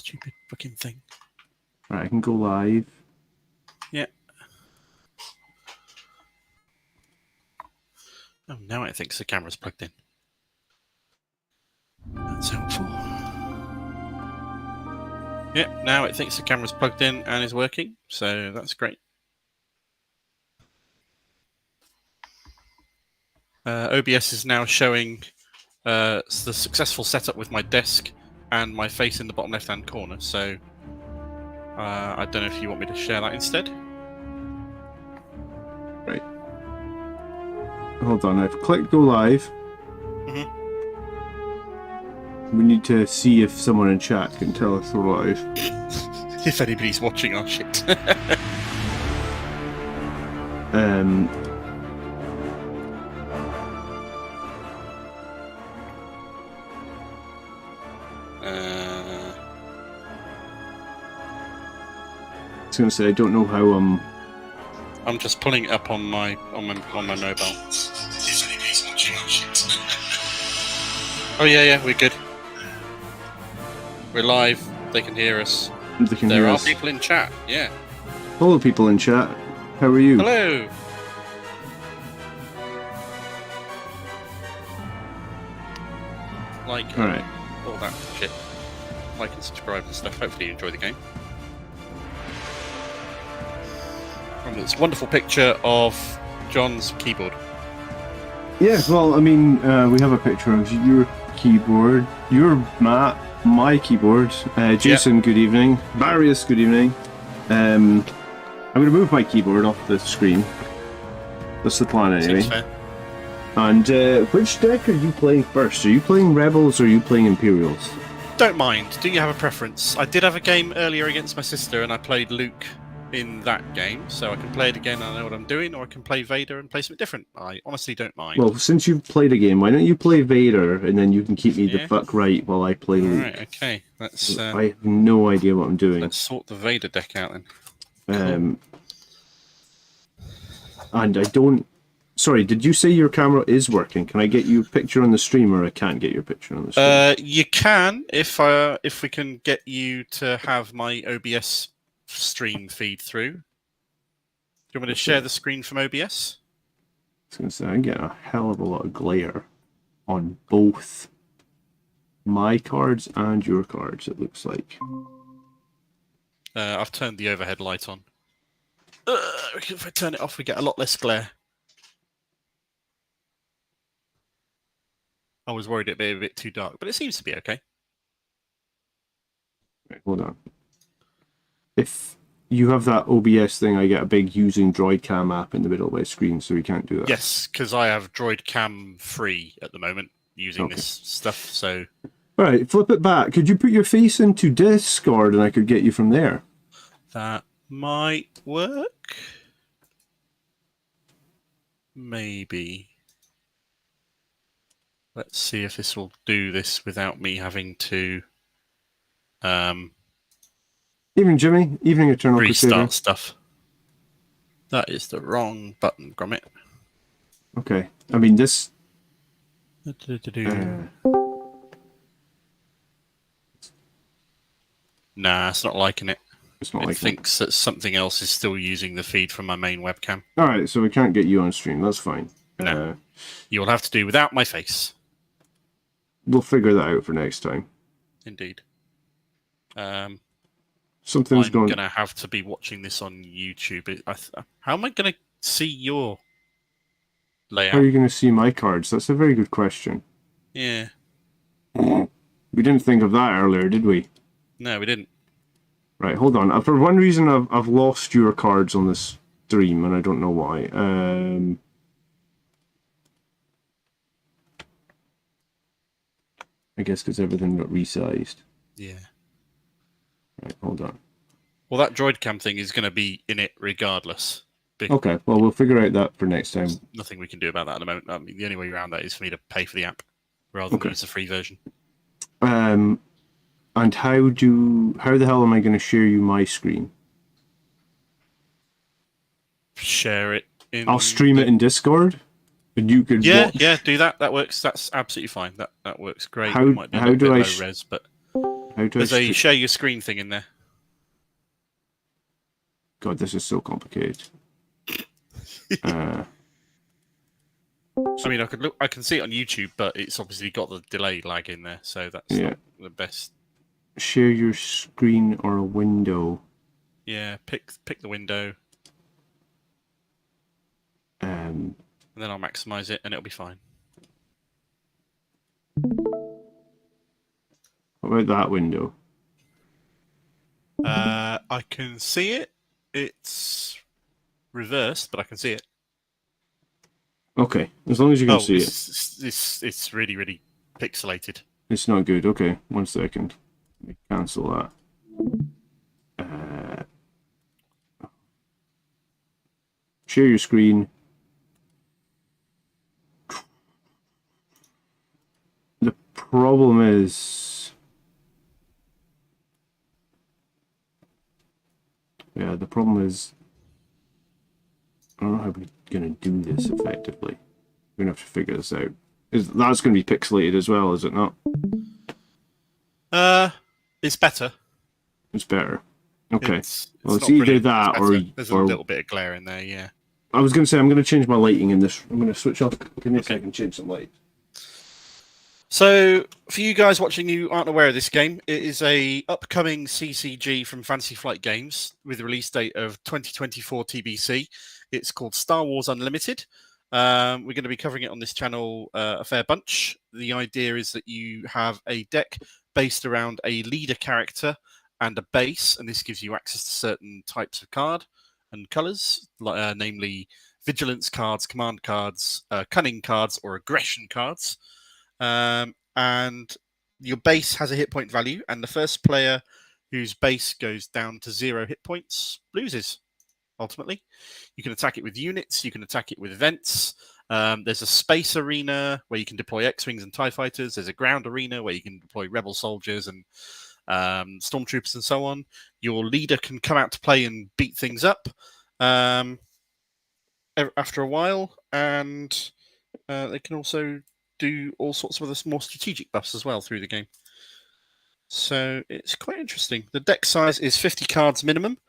Stupid fucking thing. Right, I can go live. Yeah. Oh, now it thinks the camera's plugged in. That's helpful. Yeah, now it thinks the camera's plugged in and is working, so that's great. OBS is now showing the successful setup with my desk and my face in the bottom left-hand corner, so I don't know if you want me to share that instead. Right. Hold on, I've clicked go live. Mm-hmm. We need to see if someone in chat can tell us we're live. If anybody's watching our shit. I was going to say, I don't know how I'm just pulling it up on my mobile. If anybody's watching our shit. Oh yeah, we're good. We're live. They can hear us. There are people in chat. Yeah. Hello, people in chat. How are you? Hello. Like all right, all that shit. Like and subscribe and stuff. Hopefully you enjoy the game. And this wonderful picture of John's keyboard. Yeah, well, I mean, we have a picture of your keyboard. Your Matt, my keyboard. Jason, Good evening. Marius, good evening. I'm going to move my keyboard off the screen. That's the plan, anyway. Seems fair. And which deck are you playing first? Are you playing Rebels or are you playing Imperials? Don't mind. Do you have a preference? I did have a game earlier against my sister, and I played Luke in that game, so I can play it again and I know what I'm doing, or I can play Vader and play something different. I honestly don't mind. Well, since you've played a game, why don't you play Vader and then you can keep me the fuck right while I play Luke. Alright, okay. Let's, I have no idea what I'm doing. Let's sort the Vader deck out then. And I don't... Sorry, did you say your camera is working? Can I get you a picture on the stream, or I can't get your picture on the stream? You can, if we can get you to have my OBS stream feed through. Do you want me to share the screen from OBS? I was going to say, I'm getting a hell of a lot of glare on both my cards and your cards, it looks like. I've turned the overhead light on. If I turn it off, we get a lot less glare. I was worried it'd be a bit too dark, but it seems to be okay. Right, hold on. If you have that OBS thing, I get a big using Droid Cam app in the middle of my screen, so we can't do that. Yes, because I have Droid Cam free at the moment using this stuff, so... Alright, flip it back. Could you put your face into Discord and I could get you from there? That might work. Maybe. Let's see if this will do this without me having to Evening, Jimmy. Evening, Eternal restart Crusader. stuff. That is the wrong button, Gromit. Okay. I mean, this... Nah, it's not liking it. It's not It like thinks that something else is still using the feed from my main webcam. Alright, so we can't get you on stream. That's fine. No. You'll have to do without my face. We'll figure that out for next time. Indeed. Something's I'm going... going to have to be watching this on YouTube. How am I going to see your layout? How are you going to see my cards? That's a very good question. Yeah. We didn't think of that earlier, did we? No, we didn't. Right, hold on. For one reason, I've lost your cards on this stream, and I don't know why. I guess because everything got resized. Yeah. Right, hold on. Well, that droid cam thing is going to be in it regardless. Okay, well, we'll figure out that for next time. There's nothing we can do about that at the moment. I mean, the only way around that is for me to pay for the app rather than use the free version. And how the hell am I going to share you my screen? Share it in... I'll stream it in Discord? And you could watch... Yeah, do that. That works. That's absolutely fine. That works great. How it might be a do I low res, but How do There's I a share your screen thing in there. God, this is so complicated. I mean, I can see it on YouTube, but it's obviously got the delay lag in there, so that's not the best. Share your screen or a window. Yeah, pick the window. And then I'll maximize it, and it'll be fine. What about that window? I can see it. It's reversed, but I can see it. Okay, as long as you can see it. It's really, really pixelated. It's not good. Okay, 1 second. Let me cancel that. Share your screen. The problem is... Yeah, the problem is... I don't know how we're going to do this effectively. We're going to have to figure this out. That's going to be pixelated as well, is it not? It's better. It's better. Okay. It's either brilliant. that or... There's a little bit of glare in there, yeah. I was going to say, I'm going to change my lighting in this. I'm going to switch off. Give me a second, change some light. So, for you guys watching who aren't aware of this game, it is a upcoming CCG from Fantasy Flight Games with a release date of 2024 TBC. It's called Star Wars Unlimited. We're going to be covering it on this channel a fair bunch. The idea is that you have a deck based around a leader character and a base, and this gives you access to certain types of card and colours, namely vigilance cards, command cards, cunning cards, or aggression cards. And your base has a hit point value, and the first player whose base goes down to 0 hit points loses. Ultimately, you can attack it with units, you can attack it with events. There's a space arena where you can deploy X-wings and TIE fighters. There's a ground arena where you can deploy rebel soldiers and stormtroopers and so on. Your leader can come out to play and beat things up after a while, and they can also do all sorts of other more strategic buffs as well through the game. So it's quite interesting. The deck size is 50 cards minimum,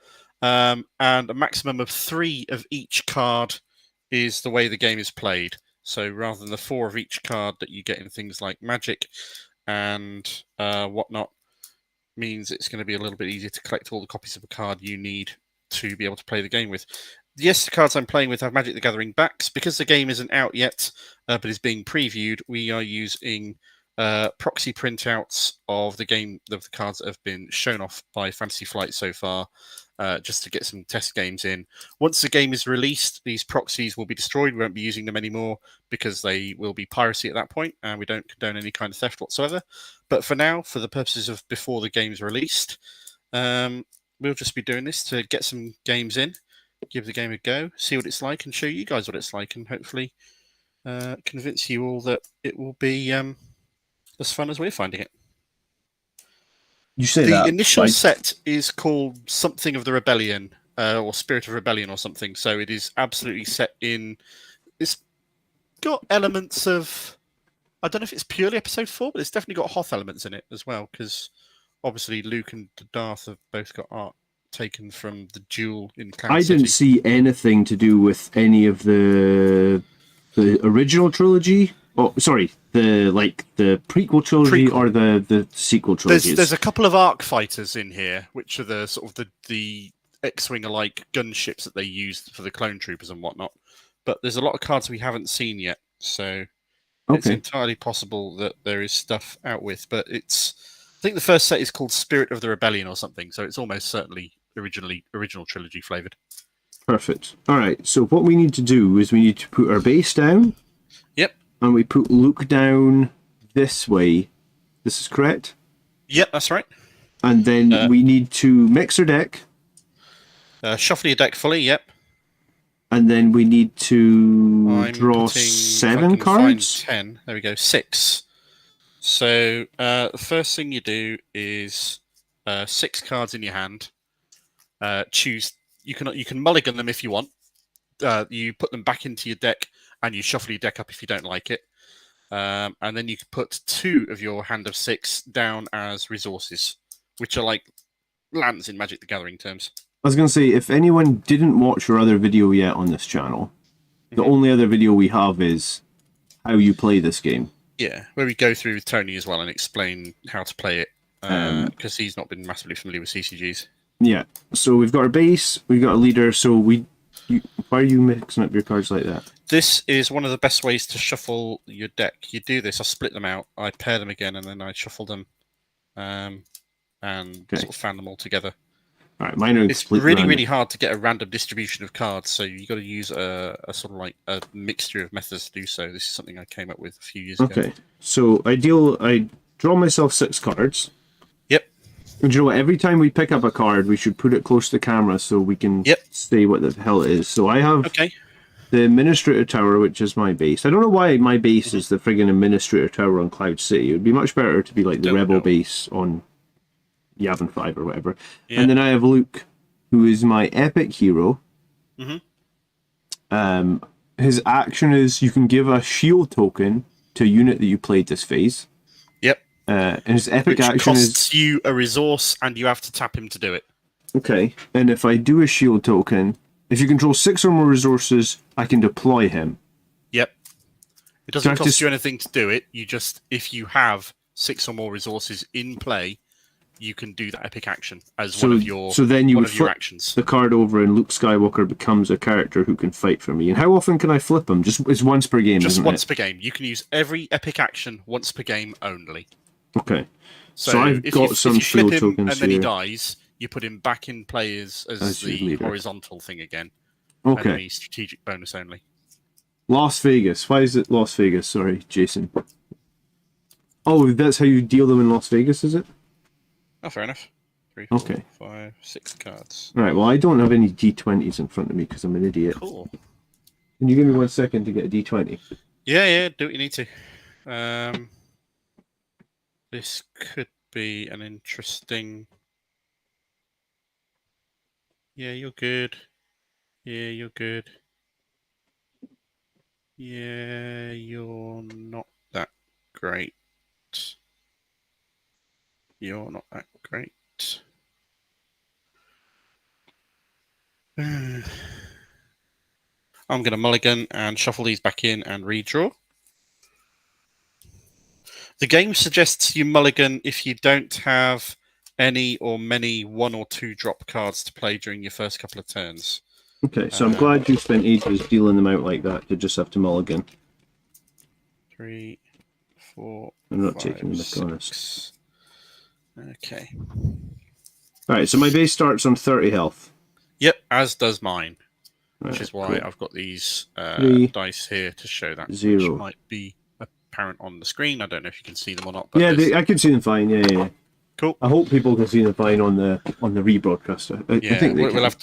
and a maximum of 3 of each card is the way the game is played. So rather than the 4 of each card that you get in things like Magic and whatnot, means it's going to be a little bit easier to collect all the copies of a card you need to be able to play the game with. Yes, the cards I'm playing with have Magic the Gathering backs. Because the game isn't out yet, but is being previewed, we are using proxy printouts of the game, of the cards that have been shown off by Fantasy Flight so far, just to get some test games in. Once the game is released, these proxies will be destroyed. We won't be using them anymore because they will be piracy at that point, and we don't condone any kind of theft whatsoever. But for now, for the purposes of before the game's released, we'll just be doing this to get some games in, give the game a go, see what it's like, and show you guys what it's like, and hopefully convince you all that it will be as fun as we're finding it. You say the that, initial set is called something of the Rebellion, or Spirit of Rebellion, or something. So it is absolutely set in. It's got elements of. I don't know if it's purely Episode 4, but it's definitely got Hoth elements in it as well, because obviously Luke and Darth have both got art taken from the duel in Cloud City. I didn't see anything to do with any of the original trilogy. Oh, sorry, the prequel trilogy or the sequel trilogy. There's a couple of Arc fighters in here, which are the sort of the X-wing alike gunships that they used for the clone troopers and whatnot. But there's a lot of cards we haven't seen yet, so it's entirely possible that there is stuff out with. But I think the first set is called Spirit of the Rebellion or something, so it's almost certainly original trilogy flavored. Perfect. All right. So what we need to do is we need to put our base down. Yep. And we put Luke down this way. This is correct? Yep, that's right. And then we need to mix our deck. Shuffle your deck fully, yep. And then we need to draw 7 cards? 10. There we go, 6. So the first thing you do is 6 cards in your hand. Choose. You can mulligan them if you want. You put them back into your deck, and you shuffle your deck up if you don't like it. And then you can put 2 of your hand of 6 down as resources. which are like lands in Magic the Gathering terms. I was going to say, if anyone didn't watch our other video yet on this channel, the only other video we have is how you play this game. Yeah, where we go through with Tony as well and explain how to play it, because he's not been massively familiar with CCGs. Yeah, so we've got our base, we've got a leader, so why are you mixing up your cards like that? This is one of the best ways to shuffle your deck. You do this, I split them out, I pair them again, and then I shuffle them, and sort of fan them all together. All right, mine are it's really hard to get a random distribution of cards, so you've got to use a sort of like a mixture of methods to do so. This is something I came up with a few years ago. Okay, so I draw myself 6 cards. Yep. And you know what? Every time we pick up a card, we should put it close to the camera so we can say what the hell it is. So I have the Administrator Tower, which is my base. I don't know why my base is the friggin' Administrator Tower on Cloud City. It would be much better to be like the Rebel base on Yavin 5 or whatever. Yeah. And then I have Luke, who is my epic hero. His action is you can give a shield token to a unit that you played this phase. Yep. And his epic action costs you a resource, and you have to tap him to do it. Okay. And if I do a shield token, if you control 6 or more resources, I can deploy him. Yep. It doesn't cost you anything to do it. You just, if you have 6 or more resources in play, you can do that epic action as one of your So then you would flip actions. The card over, and Luke Skywalker becomes a character who can fight for me. And how often can I flip him? It's once per game, Just isn't once it? per game. You can use every epic action once per game only. Okay. So I've got some shield tokens and then he dies, you put him back in play as the horizontal thing again. Okay. And strategic bonus only. Las Vegas. Why is it Las Vegas? Sorry, Jason. Oh, that's how you deal them in Las Vegas, is it? Oh, fair enough. 3, 4, 5, 6 cards. Right, well, I don't have any D20s in front of me because I'm an idiot. Cool. Can you give me 1 second to get a D20? Yeah, do what you need to. This could be an interesting... Yeah, you're good. Yeah, you're good. Yeah, you're not that great. You're not that great. I'm going to mulligan and shuffle these back in and redraw. The game suggests you mulligan if you don't have any or many 1 or 2 drop cards to play during your first couple of turns. Okay, so I'm glad you spent ages dealing them out like that to just have to mulligan. 3, 4, I'm not 5, taking the 6. honest. Okay. Alright, so my base starts on 30 health. Yep, as does mine. Which is why I've got these dice here to show that. 0. Which might be apparent on the screen. I don't know if you can see them or not. But yeah, I can see them fine. Yeah. Cool. I hope people can see them fine on the rebroadcaster. I think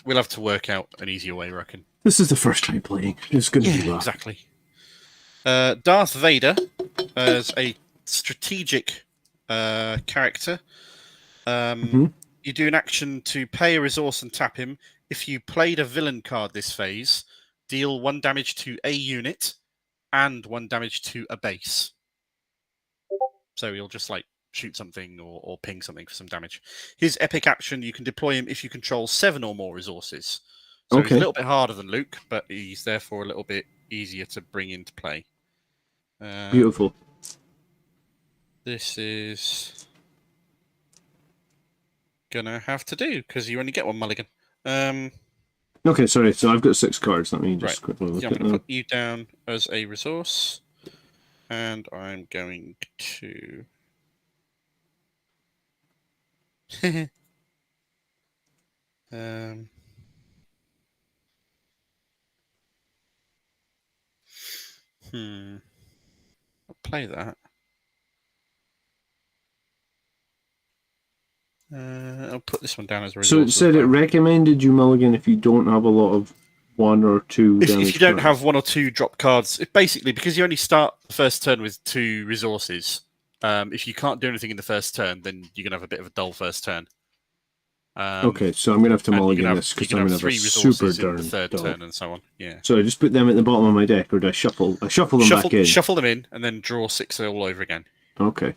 we'll have to work out an easier way, I reckon. This is the first time playing. It's going to be rough. Exactly. Darth Vader as a strategic character. You do an action to pay a resource and tap him. If you played a villain card this phase, deal 1 damage to a unit and 1 damage to a base. So he'll just like shoot something or ping something for some damage. His epic action, you can deploy him if you control 7 or more resources. So he's a little bit harder than Luke, but he's therefore a little bit easier to bring into play. Beautiful. This is gonna have to do because you only get 1 mulligan. Okay, sorry. So I've got 6 cards. Let me just quickly look I'm at going to them. put you down as a resource, and I'm going to. I'll play that. I'll put this one down as a resource. So it said it recommended you mulligan if you don't have a lot of 1 or 2 damage. If you don't have 1 or 2 drop cards, basically because you only start the first turn with 2 resources. If you can't do anything in the first turn, then you're gonna have a bit of a dull first turn. Okay, so I'm gonna have to mulligan this because I'm gonna have 3 a super resources in darn the third dull. turn and so on. Yeah. So I just put them at the bottom of my deck, or do I shuffle? I shuffle them back in. Shuffle them in, and then draw 6 all over again. Okay.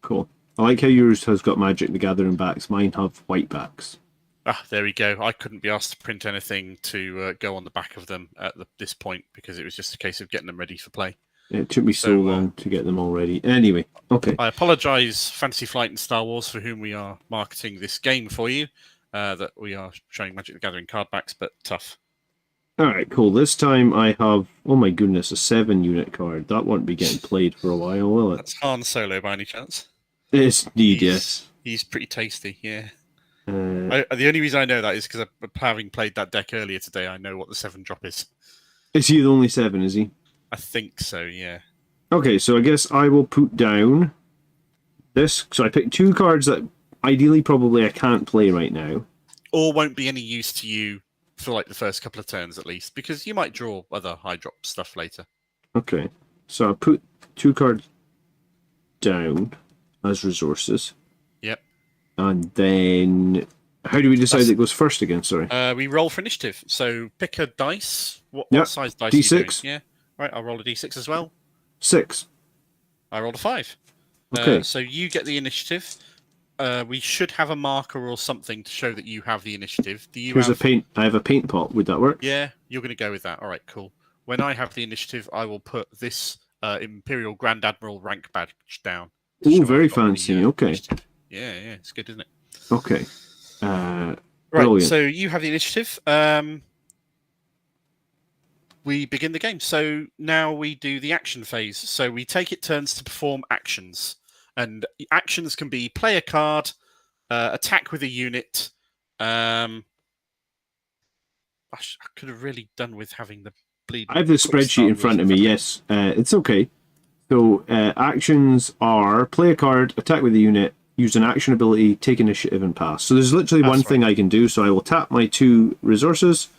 Cool. I like how yours has got Magic the Gathering backs. Mine have white backs. Ah, there we go. I couldn't be asked to print anything to go on the back of them at this point because it was just a case of getting them ready for play. It took me so long to get them all ready. Anyway, okay. I apologise, Fantasy Flight and Star Wars, for whom we are marketing this game for you, that we are showing Magic the Gathering card backs, but tough. Alright, cool. This time I have, oh my goodness, a 7-unit card. That won't be getting played for a while, will it? That's Han Solo by any chance? It's indeed, yes. He's pretty tasty, yeah. The only reason I know that is because having played that deck earlier today, I know what the 7-drop is. Is he the only 7, is he? I think so, yeah. Okay, so I guess I will put down this. So I picked 2 cards that ideally probably I can't play right now. Or won't be any use to you for like the first couple of turns at least, because you might draw other high drop stuff later. Okay, so I'll put 2 cards down as resources. Yep. And then, how do we decide it goes first again? Sorry. We roll for initiative. So pick a dice. What size dice D6. are you doing? Yeah. Right, I'll roll a D6 as well. 6. I rolled a 5. Okay. So you get the initiative. We should have a marker or something to show that you have the initiative. Do you Here's a paint. I have a paint pot. Would that work? Yeah, you're going to go with that. All right, cool. When I have the initiative, I will put this Imperial Grand Admiral rank badge down. Oh, very fancy. Okay. Initiative. Yeah, it's good, isn't it? Okay. Right, brilliant. So you have the initiative. We begin the game. So now we do the action phase. So we take it turns to perform actions. And actions can be play a card, attack with a unit. I could have really done with having the bleed. I have the spreadsheet in front of me. Yes, it's okay. So actions are play a card, attack with a unit, use an action ability, take initiative, and pass. So there's literally one thing I can do. So I will tap my 2 resources,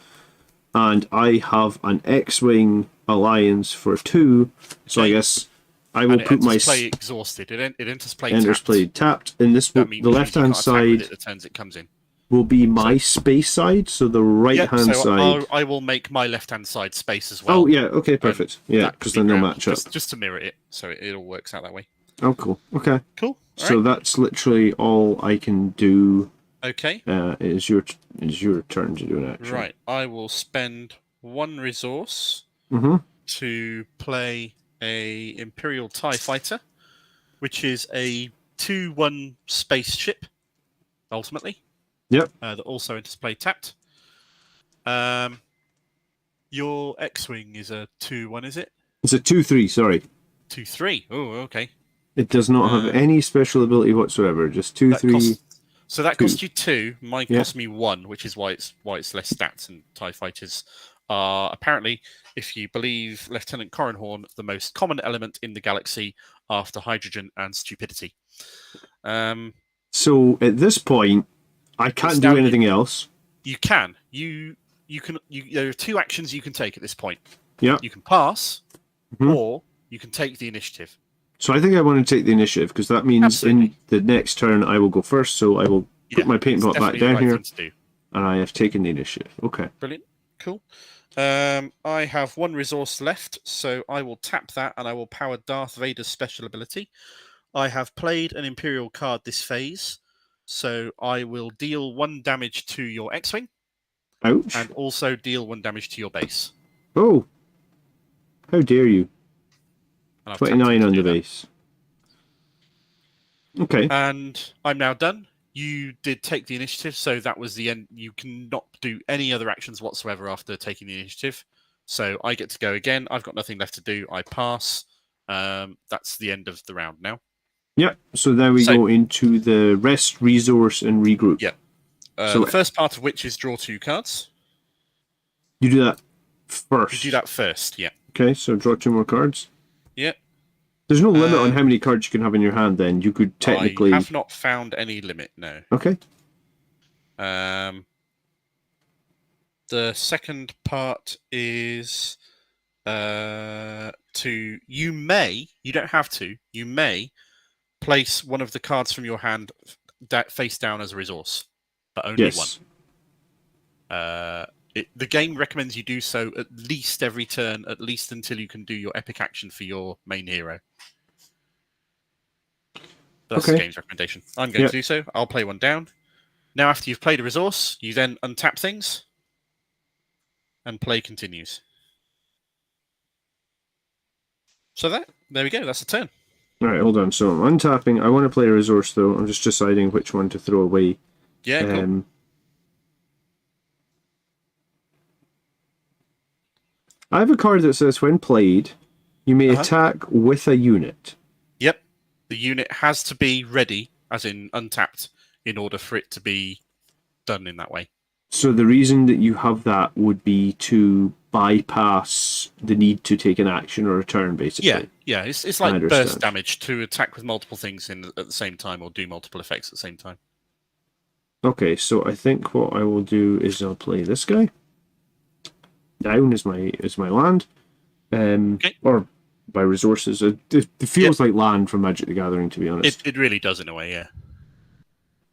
and I have an X-wing alliance for 2. So I guess I will put my play exhausted. It enters play enters tapped. play tapped. In this, the left-hand side the turns it comes in will be my space side. So the right-hand side. I will make my left-hand side space as well. Oh yeah, okay, perfect. Yeah, because then they'll match up. Just to mirror it, so it all works out that way. Oh, cool. Okay. Cool. So that's literally all I can do. Okay. It is your turn to do an action. Right. I will spend 1 resource to play a Imperial TIE Fighter, which is a 2/1 spaceship, ultimately. Yep. That also enters play tapped. Your X-Wing is a 2/1, is it? It's a 2/3, sorry. 2/3. Oh, okay. It does not have any special ability whatsoever, just 2/3. So that costs you 2. Mine cost me 1, which is why it's less stats. And TIE Fighters are apparently, if you believe Lieutenant Corranhorn, the most common element in the galaxy after hydrogen and stupidity. So at this point, I can't do anything else. You can. There are 2 actions you can take at this point. Yeah. You can pass, or you can take the initiative. So I think I want to take the initiative, because that means in the next turn I will go first, so I will put my paint pot back down here, and I have taken the initiative. Okay. Brilliant. Cool. I have 1 resource left, so I will tap that, and I will power Darth Vader's special ability. I have played an Imperial card this phase, so I will deal 1 damage to your X-Wing. Ouch. And also deal 1 damage to your base. Oh. How dare you. 29 on the base. Okay. And I'm now done. You did take the initiative, so that was the end. You cannot do any other actions whatsoever after taking the initiative. So I get to go again. I've got nothing left to do. I pass. That's the end of the round now. Yep. So now we go into the rest, resource, and regroup. Yep. So the first part of which is draw 2 cards. You do that first. You do that first, yeah. Okay, so draw 2 more cards. Yep. There's no limit on how many cards you can have in your hand then. You could technically... I have not found any limit, no. Okay. The second part is you don't have to, you may place one of the cards from your hand face down as a resource, but only one. The game recommends you do so at least every turn, at least until you can do your epic action for your main hero. That's the game's recommendation. I'm going to do so. I'll play one down. Now, after you've played a resource, you then untap things, and play continues. So there we go. That's a turn. All right, hold on. So I'm untapping. I want to play a resource, though. I'm just deciding which one to throw away. Yeah, cool. I have a card that says, when played, you may attack with a unit. Yep. The unit has to be ready, as in untapped, in order for it to be done in that way. So the reason that you have that would be to bypass the need to take an action or a turn, basically. Yeah. It's like burst damage to attack with multiple things at the same time or do multiple effects at the same time. Okay, so I think what I will do is I'll play this guy. Down is my land. Or by resources. It feels like land from Magic the Gathering, to be honest. It really does in a way, yeah.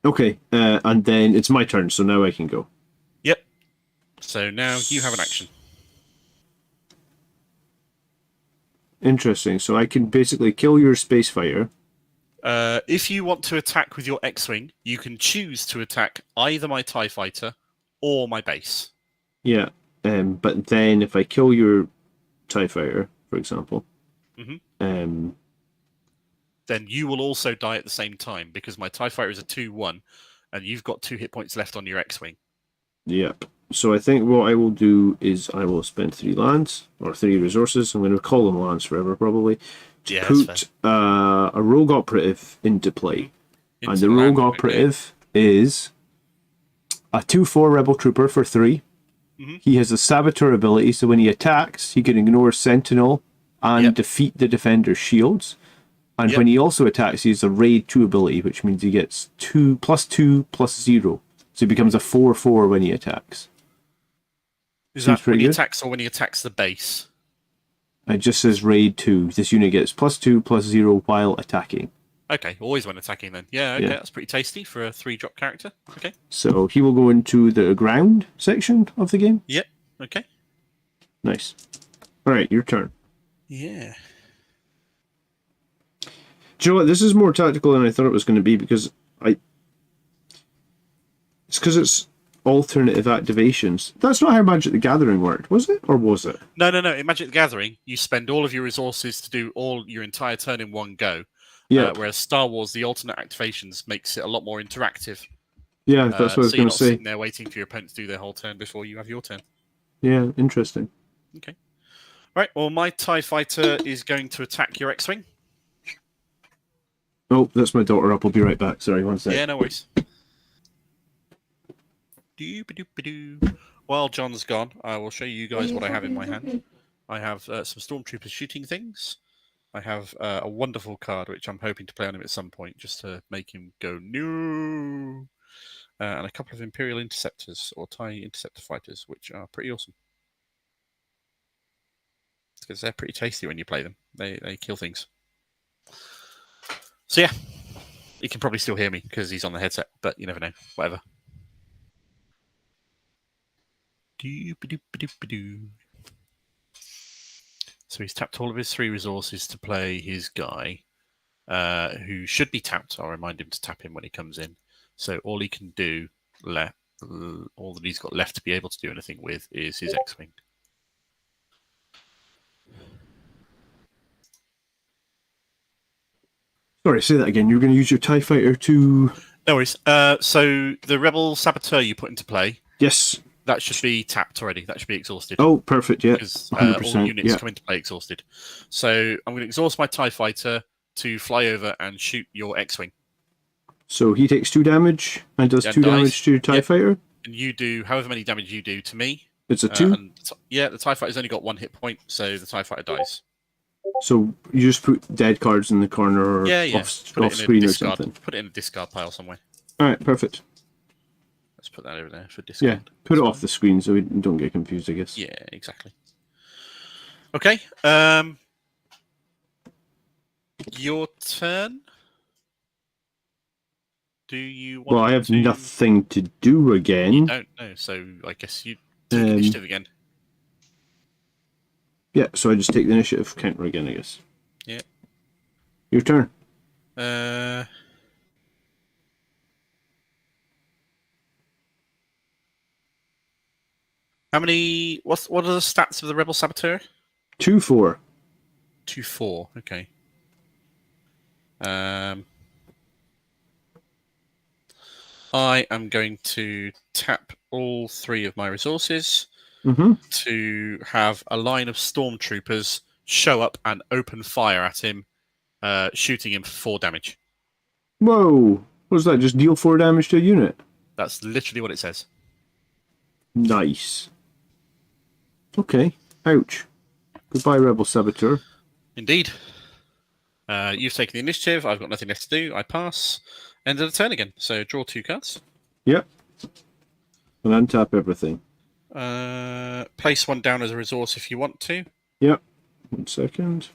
Okay, and then it's my turn, so now I can go. Yep. So now you have an action. Interesting. So I can basically kill your space fighter. If you want to attack with your X-Wing, you can choose to attack either my TIE Fighter or my base. Yeah, but then if I kill your TIE Fighter, for example, then you will also die at the same time because my TIE Fighter is a 2/1 and you've got 2 hit points left on your X-Wing. Yep. So I think what I will do is I will spend 3 lands, or 3 resources. I'm going to call them lands forever, probably. To put a Rogue Operative into play. And the Rogue Operative is a 2/4 Rebel Trooper for 3. He has a Saboteur ability, so when he attacks, he can ignore Sentinel and defeat the defender's shields. And when he also attacks, he has a Raid 2 ability, which means he gets +2/+0. So he becomes a 4/4 when he attacks. Is that when he attacks or when he attacks the base? It just says Raid 2. This unit gets +2/+0 while attacking. Okay, always when attacking then. Yeah, okay, that's pretty tasty for a 3-drop character. Okay. So he will go into the ground section of the game? Yep, okay. Nice. Alright, your turn. Yeah. Do you know what? This is more tactical than I thought it was going to be because it's because it's alternative activations. That's not how Magic the Gathering worked, was it? Or was it? No. In Magic the Gathering, you spend all of your resources to do your entire turn in one go. Yeah. Whereas Star Wars, the alternate activations makes it a lot more interactive. Yeah, that's what I was going to say. So you're not sitting there waiting for your opponent to do their whole turn before you have your turn. Yeah, interesting. Okay. Right, well, my TIE Fighter is going to attack your X-Wing. Oh, that's my daughter up. I'll be right back. Sorry, one sec. Yeah, no worries. While John's gone, I will show you guys what I have in my hand. I have some Stormtroopers shooting things. I have a wonderful card, which I'm hoping to play on him at some point, just to make him go, no! And a couple of Imperial Interceptors, or TIE Interceptor Fighters, which are pretty awesome. Because they're pretty tasty when you play them. They kill things. So yeah, you can probably still hear me, because he's on the headset, but you never know. Whatever. So he's tapped all of his 3 resources to play his guy, who should be tapped. I'll remind him to tap him when he comes in. So all he can do, all that he's got left to be able to do anything with is his X-Wing. Sorry, say that again. You're going to use your TIE Fighter to... No worries. So the Rebel Saboteur you put into play... Yes. That should be tapped already. That should be exhausted. Oh, perfect, yeah. Because all units come into play exhausted. So I'm going to exhaust my TIE Fighter to fly over and shoot your X-Wing. So he takes 2 damage and does 2 damage to your TIE Fighter? And you do however many damage you do to me. It's a 2? The TIE Fighter's only got 1 hit point, so the TIE Fighter dies. So you just put dead cards in the corner or off screen or something? Put it in a discard pile somewhere. Alright, perfect. Let's put that over there for discard. Yeah, put it off the screen so we don't get confused, I guess. Yeah, exactly. Okay. Your turn. Do you want Well, I have nothing to do again. You don't know, so I guess you take initiative again. Yeah, so I just take the initiative counter again, I guess. Yeah. Your turn. How many? What are the stats of the Rebel Saboteur? 2-4. 2-4. Okay. I am going to tap all 3 of my resources to have a line of stormtroopers show up and open fire at him, shooting him for 4 damage. Whoa! What was that? Just deal 4 damage to a unit? That's literally what it says. Nice. Okay. Ouch. Goodbye, Rebel Saboteur. Indeed. You've taken the initiative. I've got nothing left to do. I pass. End of the turn again. So draw 2 cards. Yep. And untap everything. Place 1 down as a resource if you want to. Yep. 1 second.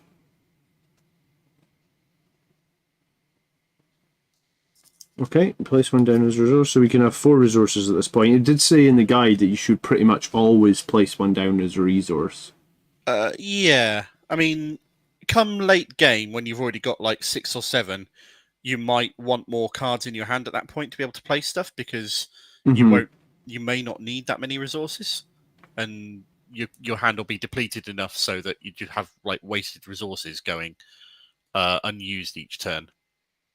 Okay, place 1 down as a resource, so we can have 4 resources at this point. It did say in the guide that you should pretty much always place 1 down as a resource. Yeah. I mean, come late game when you've already got like 6 or 7, you might want more cards in your hand at that point to be able to play stuff because you may not need that many resources, and your hand will be depleted enough so that you just have like wasted resources going unused each turn.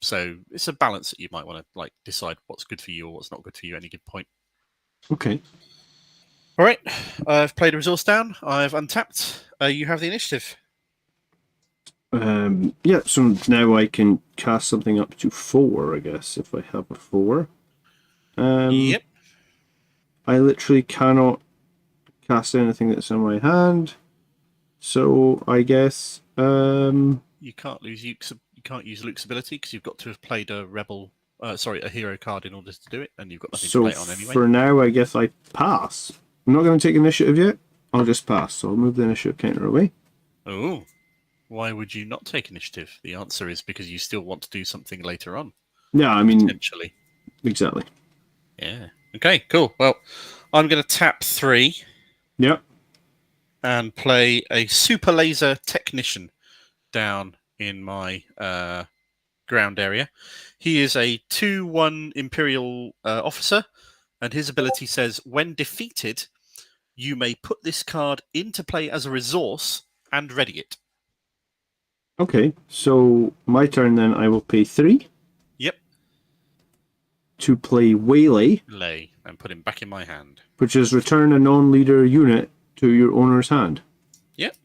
So it's a balance that you might want to like decide what's good for you or what's not good for you at any given point. Okay. All right, I've played a resource down. I've untapped. You have the initiative. Yeah, so now I can cast something up to 4, I guess, if I have a 4. Yep. I literally cannot cast anything that's in my hand, so I guess you can't use Luke's ability because you've got to have played a a hero card in order to do it, and you've got nothing to play it on anyway. For now, I guess I pass. I'm not going to take initiative yet. I'll just pass. So I'll move the initiative counter away. Oh, why would you not take initiative? The answer is because you still want to do something later on. Yeah, I mean, potentially. Exactly. Yeah. Okay. Cool. Well, I'm going to tap 3. Yep. And play a super laser technician down in my ground area. He is a 2/1 Imperial officer, and his ability says, when defeated, you may put this card into play as a resource and ready it. Okay, so my turn then. I will pay 3. Yep. To play Waylay. And put him back in my hand. Which is return a non-leader unit to your owner's hand. Yep.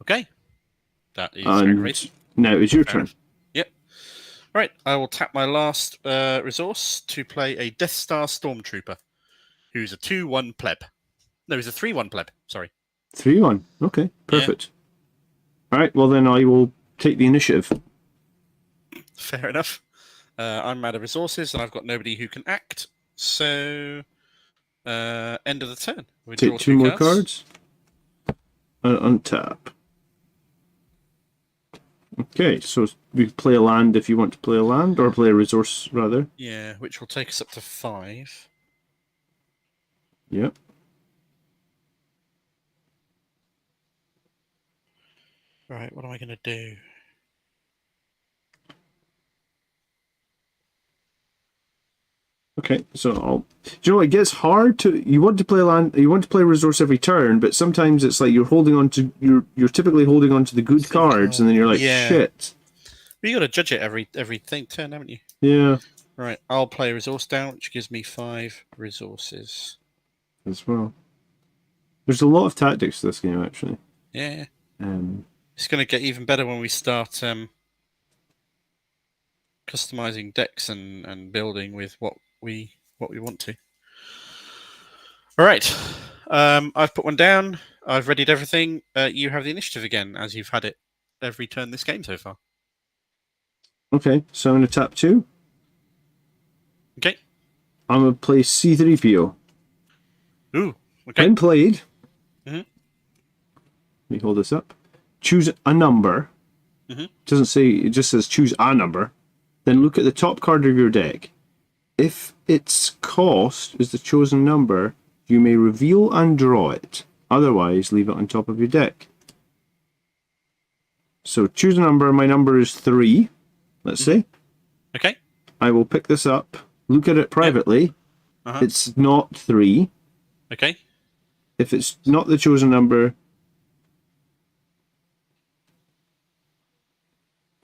Okay. That is great. Now it's your turn. Yep. Right, I will tap my last resource to play a Death Star Stormtrooper, who's a 2/1 pleb. No, he's a 3/1 pleb. Sorry. 3/1. Okay, perfect. Yeah. All right, well then I will take the initiative. Fair enough. I'm out of resources and I've got nobody who can act. So, end of the turn. We take draw 2 more cards. And untap. Okay, so we play a land if you want to play a land, or play a resource, rather. Yeah, which will take us up to 5. Yep. Right, what am I going to do? Okay, so do you know, it gets hard to. You want to play a land, you want to play a resource every turn, but sometimes it's like you're holding on to you're typically holding on to the good cards, and then you're like, shit. But you got to judge it every turn, haven't you? Yeah. Right, I'll play a resource down, which gives me 5 resources as well. There's a lot of tactics to this game, actually. Yeah. It's going to get even better when we start customizing decks and building with what we want to. All right, I've put 1 down. I've readied everything. You have the initiative again, as you've had it every turn this game so far. Okay, so I'm going to tap 2. Okay. I'm going to play C3PO. Ooh, okay. When played, let me hold this up. Choose a number. It doesn't say, it just says choose a number. Then look at the top card of your deck. If its cost is the chosen number, you may reveal and draw it. Otherwise, leave it on top of your deck. So choose a number. My number is 3, let's say. Okay. I will pick this up, look at it privately. It's not 3. Okay. If it's not the chosen number...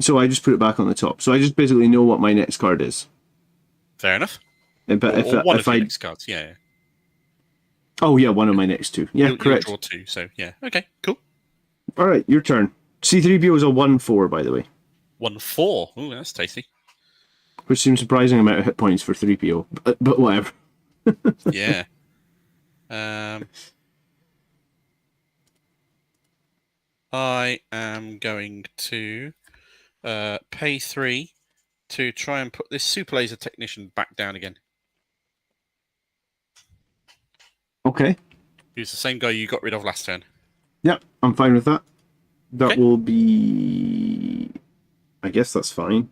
So I just put it back on the top. So I just basically know what my next card is. Fair enough. But Or one if of your I... next cards, yeah. Oh, yeah, one of my next two. Yeah, You'll correct. draw 2, so yeah. Okay, cool. All right, your turn. C3PO is a 1/4, by the way. 1/4. Ooh, that's tasty. Which seems surprising amount of hit points for 3PO, but whatever. Yeah. I am going to pay 3 to try and put this super laser technician back down again. Okay. Who's the same guy you got rid of last turn. Yeah, I'm fine with that. That Okay. will be... I guess that's fine.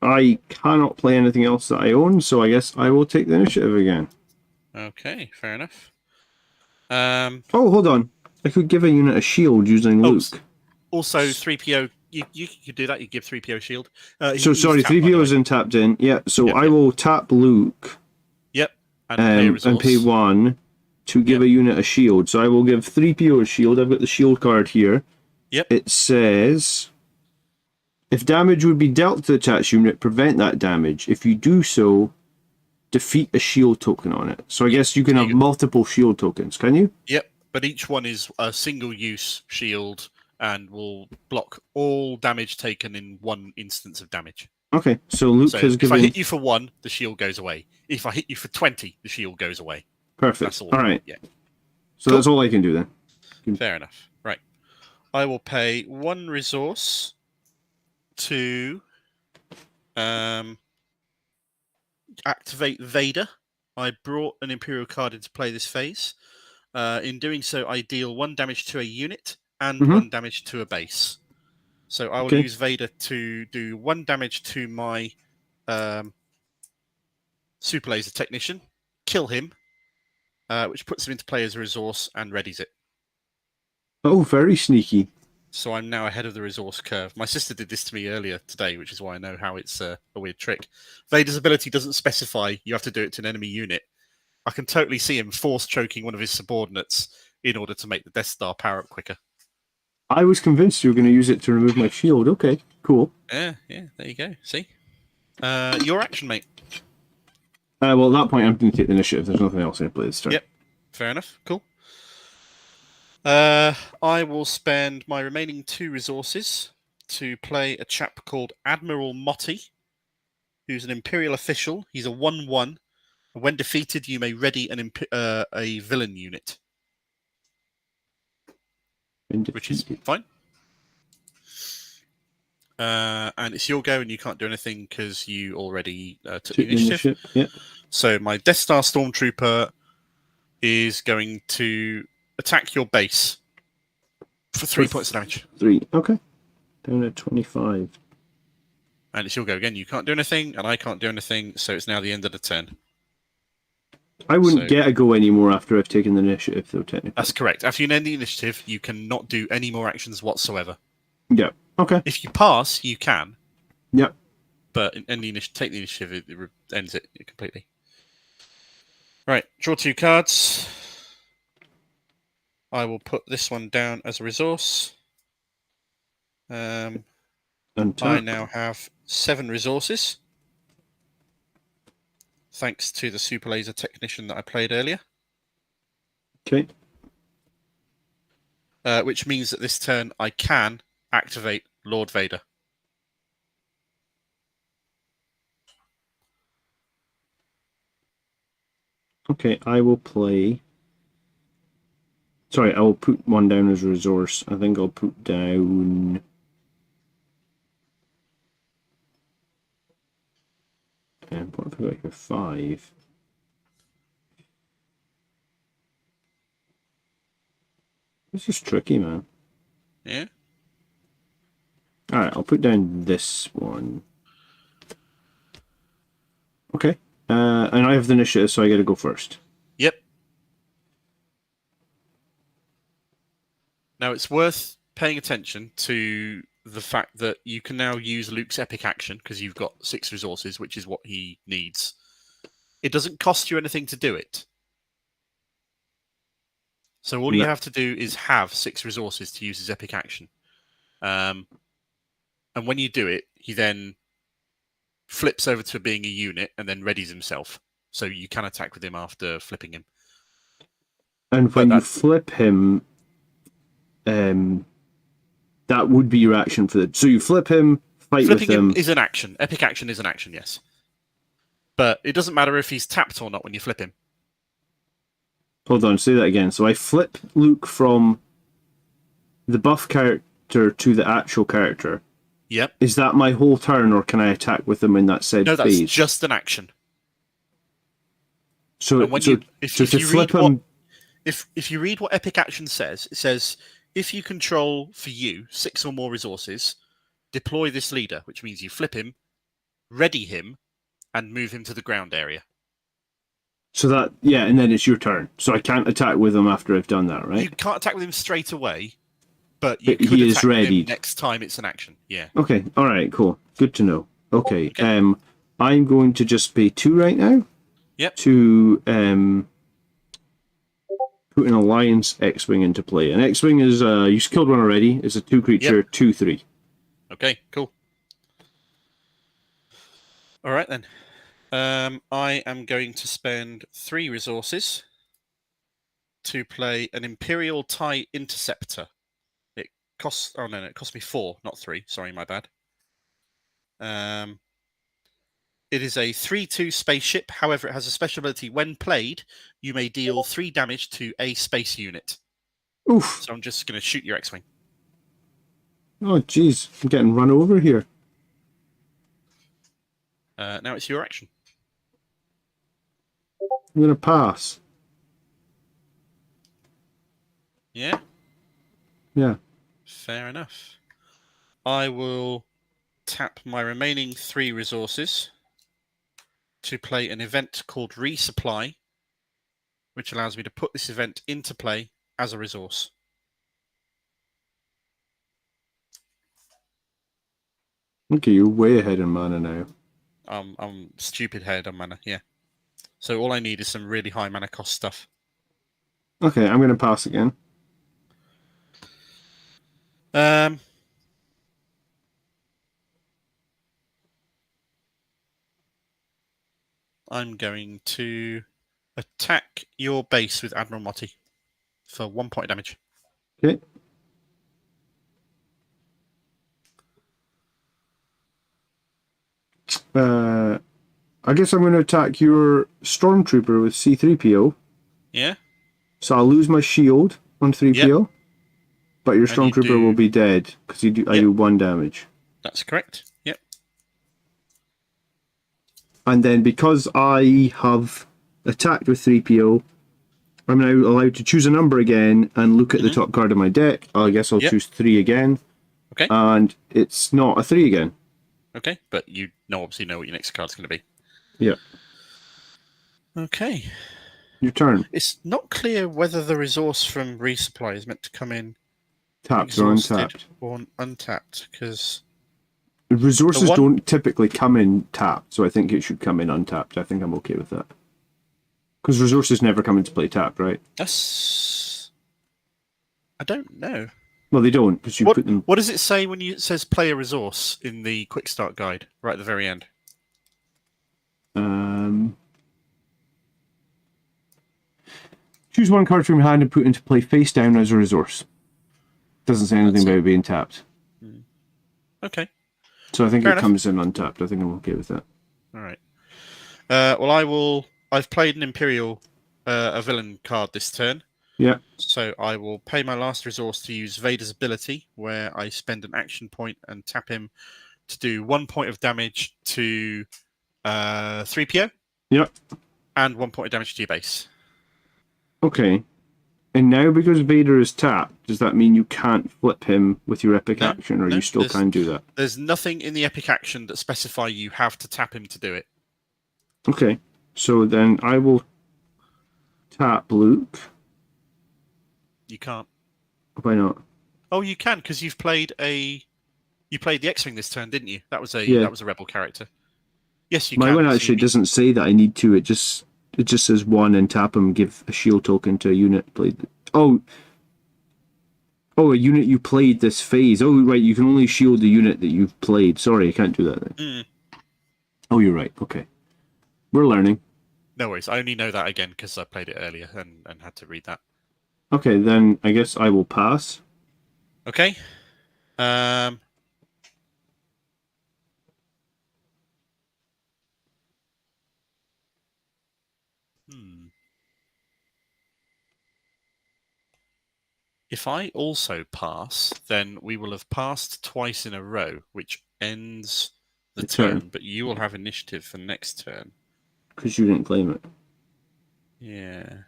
I cannot play anything else that I own, so I guess I will take the initiative again. Okay, fair enough. Oh, hold on. I could give a unit a shield using Luke. Also, 3PO, you could do that. You give 3PO shield. So, sorry, 3PO isn't tapped in. Yeah, so Yep, I will tap Luke Yep, and pay 1 to give a unit a shield. So I will give 3PO a shield. I've got the shield card here. Yep. It says, if damage would be dealt to the attached unit, prevent that damage. If you do so, defeat a shield token on it. So I guess you can have multiple shield tokens, can you? Yep, but each one is a single-use shield and will block all damage taken in one instance of damage. Okay, so Luke has given... If I hit you for 1, the shield goes away. If I hit you for 20, the shield goes away. Perfect. That's all. Right. Yeah. So that's all I can do then. Fair enough. Right. I will pay 1 resource to activate Vader. I brought an Imperial card into play this phase. In doing so, I deal 1 damage to a unit and 1 damage to a base. So I will use Vader to do 1 damage to my super laser technician, kill him, which puts him into play as a resource and readies it. Oh, very sneaky. So I'm now ahead of the resource curve. My sister did this to me earlier today, which is why I know how it's a weird trick. Vader's ability doesn't specify you have to do it to an enemy unit. I can totally see him force choking one of his subordinates in order to make the Death Star power up quicker. I was convinced you were going to use it to remove my shield. Okay, cool. Yeah, there you go. See? Your action, mate. Well, at that point, I'm going to take the initiative. There's nothing else I can play this turn. Yep, fair enough. Cool. I will spend my remaining 2 resources to play a chap called Admiral Motti, who's an Imperial official. He's a 1/1. When defeated, you may ready a villain unit. Which is fine. And it's your go, and you can't do anything because you already took the initiative. Yeah. So my Death Star Stormtrooper is going to attack your base for 3 points of damage. 3, okay. Down at 25. And it's your go again. You can't do anything, and I can't do anything, so it's now the end of the turn. I wouldn't get a go anymore after I've taken the initiative, though, technically. That's correct. After you end the initiative, you cannot do any more actions whatsoever. Yeah, okay. If you pass, you can. Yep. But take the initiative, it ends it completely. Right, draw 2 cards. I will put this one down as a resource. I now have 7 resources. Thanks to the super laser technician that I played earlier. Okay. Which means that this turn I can activate Lord Vader. Okay, I will play... Sorry, I will put 1 down as a resource. I think I'll put down... And what have I got here? 5. This is tricky, man. Yeah? Alright, I'll put down this one. Okay. And I have the initiative, so I get to go first. Yep. Now, it's worth paying attention to the fact that you can now use Luke's epic action because you've got 6 resources, which is what he needs. It doesn't cost you anything to do it. So all you have to do is have 6 resources to use his epic action. And when you do it, he then flips over to being a unit and then readies himself. So you can attack with him after flipping him. And when you flip him, that would be your action for the. So you flip him, fight with him. Flipping him is an action. Epic action is an action, yes. But it doesn't matter if he's tapped or not when you flip him. Hold on, say that again. So I flip Luke from the buff character to the actual character. Yep. Is that my whole turn, or can I attack with him in that said phase? No, that's just an action. So, if you read what epic action says, it says if you control for you 6 or more resources, deploy this leader, which means you flip him, ready him, and move him to the ground area. So that, yeah, and then it's your turn. So I can't attack with him after I've done that, right? You can't attack with him straight away, but you could he is attack with readied. him next time it's an action. Yeah. Okay, alright, cool. Good to know. Okay, I'm going to just pay 2 right now. Yep. To put an Alliance X-Wing into play. An X-Wing is, you killed one already, it's a 2-creature, 2/3. Okay, cool. Alright then. I am going to spend 3 resources to play an Imperial TIE Interceptor. It costs... Oh, no, it cost me 4, not 3. Sorry, my bad. It is a 3/2 spaceship. However, it has a special ability. When played, you may deal 3 damage to a space unit. Oof. So I'm just going to shoot your X-Wing. Oh, jeez. I'm getting run over here. Now it's your action. I'm going to pass. Yeah? Yeah. Fair enough. I will tap my remaining 3 resources to play an event called Resupply, which allows me to put this event into play as a resource. Okay, you're way ahead in mana now. I'm stupid ahead on mana, yeah. So all I need is some really high mana cost stuff. Okay, I'm going to pass again. I'm going to attack your base with Admiral Motti for 1 point of damage. Okay. I guess I'm going to attack your Stormtrooper with C-3PO. Yeah? So I'll lose my shield on 3PO, but your Stormtrooper will be dead, because I do 1 damage. That's correct. Yep. And then because I have attacked with 3PO, I'm now allowed to choose a number again and look at the top card of my deck. I guess I'll choose 3 again. Okay. And it's not a 3 again. Okay, but you obviously know what your next card's going to be. Yeah. Okay. Your turn. It's not clear whether the resource from Resupply is meant to come in tapped or untapped. Or untapped, because resources don't typically come in tapped, so I think it should come in untapped. I think I'm okay with that. Because resources never come into play tapped, right? That's... I don't know. Well, they don't, because you put them... What does it say when it says play a resource in the quick start guide, right at the very end? Choose 1 card from your hand and put into play face down as a resource. Doesn't say anything about it being tapped. Okay. So I think it comes in untapped. I think I'm okay with that. All right. Well, I've played an Imperial, a villain card this turn. Yeah. So I will pay my last resource to use Vader's ability, where I spend an action point and tap him to do 1 point of damage to 3PO. Yep. And 1 point of damage to your base. Okay. And now because Vader is tapped, does that mean you can't flip him with your epic action, or you still can do that? There's nothing in the epic action that specify you have to tap him to do it. Okay. So then I will tap Luke. You can't. Why not? Oh, you can, because you played the X-Wing this turn, didn't you? That was a Rebel character. Yes, you My can. one So you actually need- doesn't say that I need to. It just says one and tap them, give a shield token to a unit played. Oh, a unit you played this phase. Oh, right, you can only shield the unit that you've played. Sorry, I can't do that then. Mm, Oh, you're right. Okay, we're learning. no worries. I only know that again because I played it earlier and had to read that. Okay, then I guess I will pass. Okay. Um, hmm. If I also pass, then we will have passed twice in a row, which ends the The turn. turn, but you will have initiative for next turn. Because you didn't claim it. Yeah.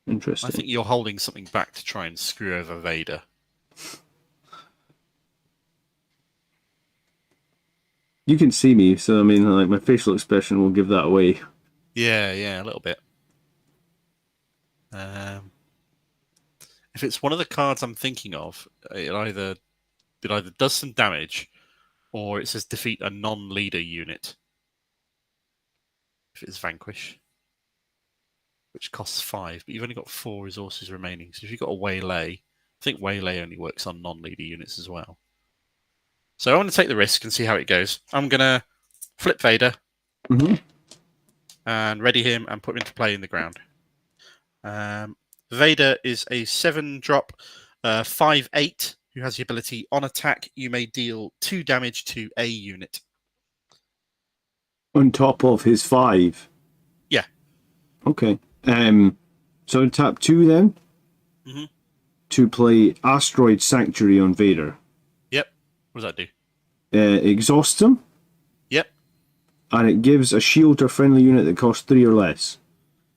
Interesting. I think you're holding something back to try and screw over Vader. You can see me, so I mean, like my facial expression will give that away. Yeah, a little bit. If it's one of the cards I'm thinking of, it either does some damage, or it says defeat a non-leader unit. If it's Vanquish, which costs 5, but you've only got 4 resources remaining. So if you've got a Waylay, I think Waylay only works on non-leader units as well. So I want to take the risk and see how it goes. I'm gonna flip Vader and ready him and put him into play in the ground. Vader is a 7-drop, 5/8, who has the ability on attack. You may deal 2 damage to a unit. On top of his 5. Yeah. Okay. So tap 2 then. Mm-hmm. To play Asteroid Sanctuary on Vader. Yep. What does that do? Exhaust him. Yep. And it gives a shield to a friendly unit that costs 3 or less.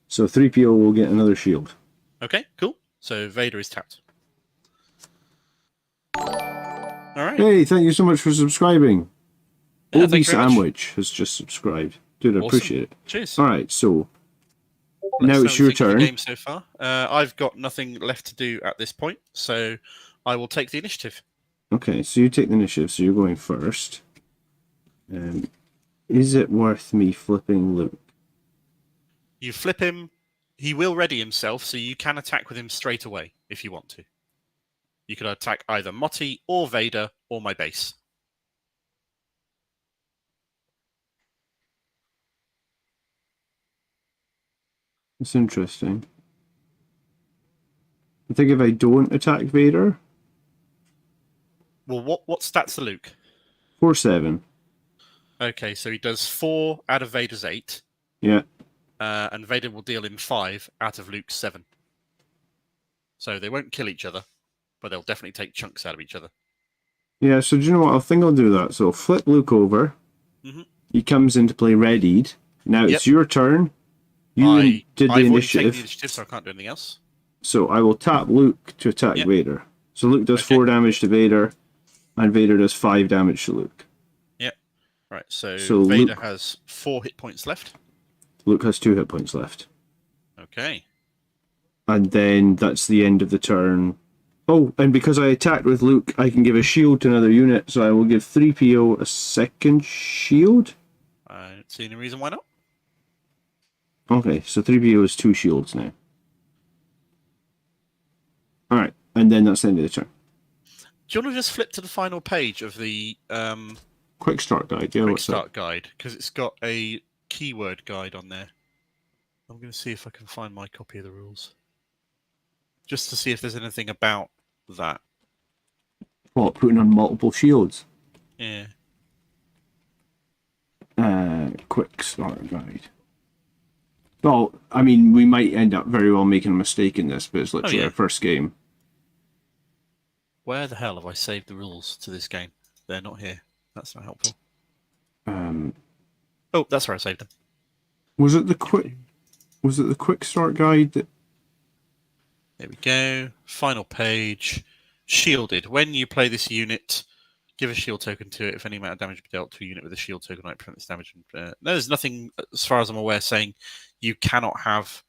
So 3PO will get another shield. Okay, cool. So Vader is tapped. All right. Hey, thank you so much for subscribing. Yeah, Obi thank you very much. Sandwich has just subscribed. Dude, I Awesome. appreciate it. Cheers. Alright, so Let us now know it's what you your think of the turn. game so far. I've got nothing left to do at this point, so I will take the initiative. Okay, so you take the initiative, so you're going first. Is it worth me flipping Luke? You flip him. He will ready himself, so you can attack with him straight away if you want to. You could attack either Motti or Vader or my base. It's interesting. I think if I don't attack Vader, Well, what stats are Luke? 4/7. Okay, so he does 4 out of Vader's 8. Yeah. And Vader will deal him 5 out of Luke's 7. So they won't kill each other, but they'll definitely take chunks out of each other. Yeah, so do you know what? I think I'll do that. So flip Luke over. Mm-hmm. He comes into play readied. Now it's your turn. You I've did the already initiative. taken the initiative, so I can't do anything else. So I will tap Luke to attack Vader. So Luke does 4 damage to Vader, and Vader does 5 damage to Luke. Yep. Right, so Vader Luke has 4 hit points left. Luke has 2 hit points left. Okay. And then that's the end of the turn. Oh, and because I attacked with Luke, I can give a shield to another unit, so I will give 3PO a second shield. I don't see any reason why not. Okay, so 3PO is 2 shields now. Alright, and then that's the end of the turn. Do you want to just flip to the final page of the Quick start guide, yeah, quick what's start that? guide? Because it's got a keyword guide on there. I'm going to see if I can find my copy of the rules. Just to see if there's anything about that. What, putting on multiple shields? Yeah. Quick start guide. Well, I mean, we might end up very well making a mistake in this, but it's literally our first game. Where the hell have I saved the rules to this game? They're not here. That's not helpful. Oh, that's where I saved them. Was it the quick start guide that... There we go. Final page. Shielded. When you play this unit, give a shield token to it. If any amount of damage be dealt to a unit with a shield token, might prevent this damage. No, there's nothing, as far as I'm aware, saying you cannot have...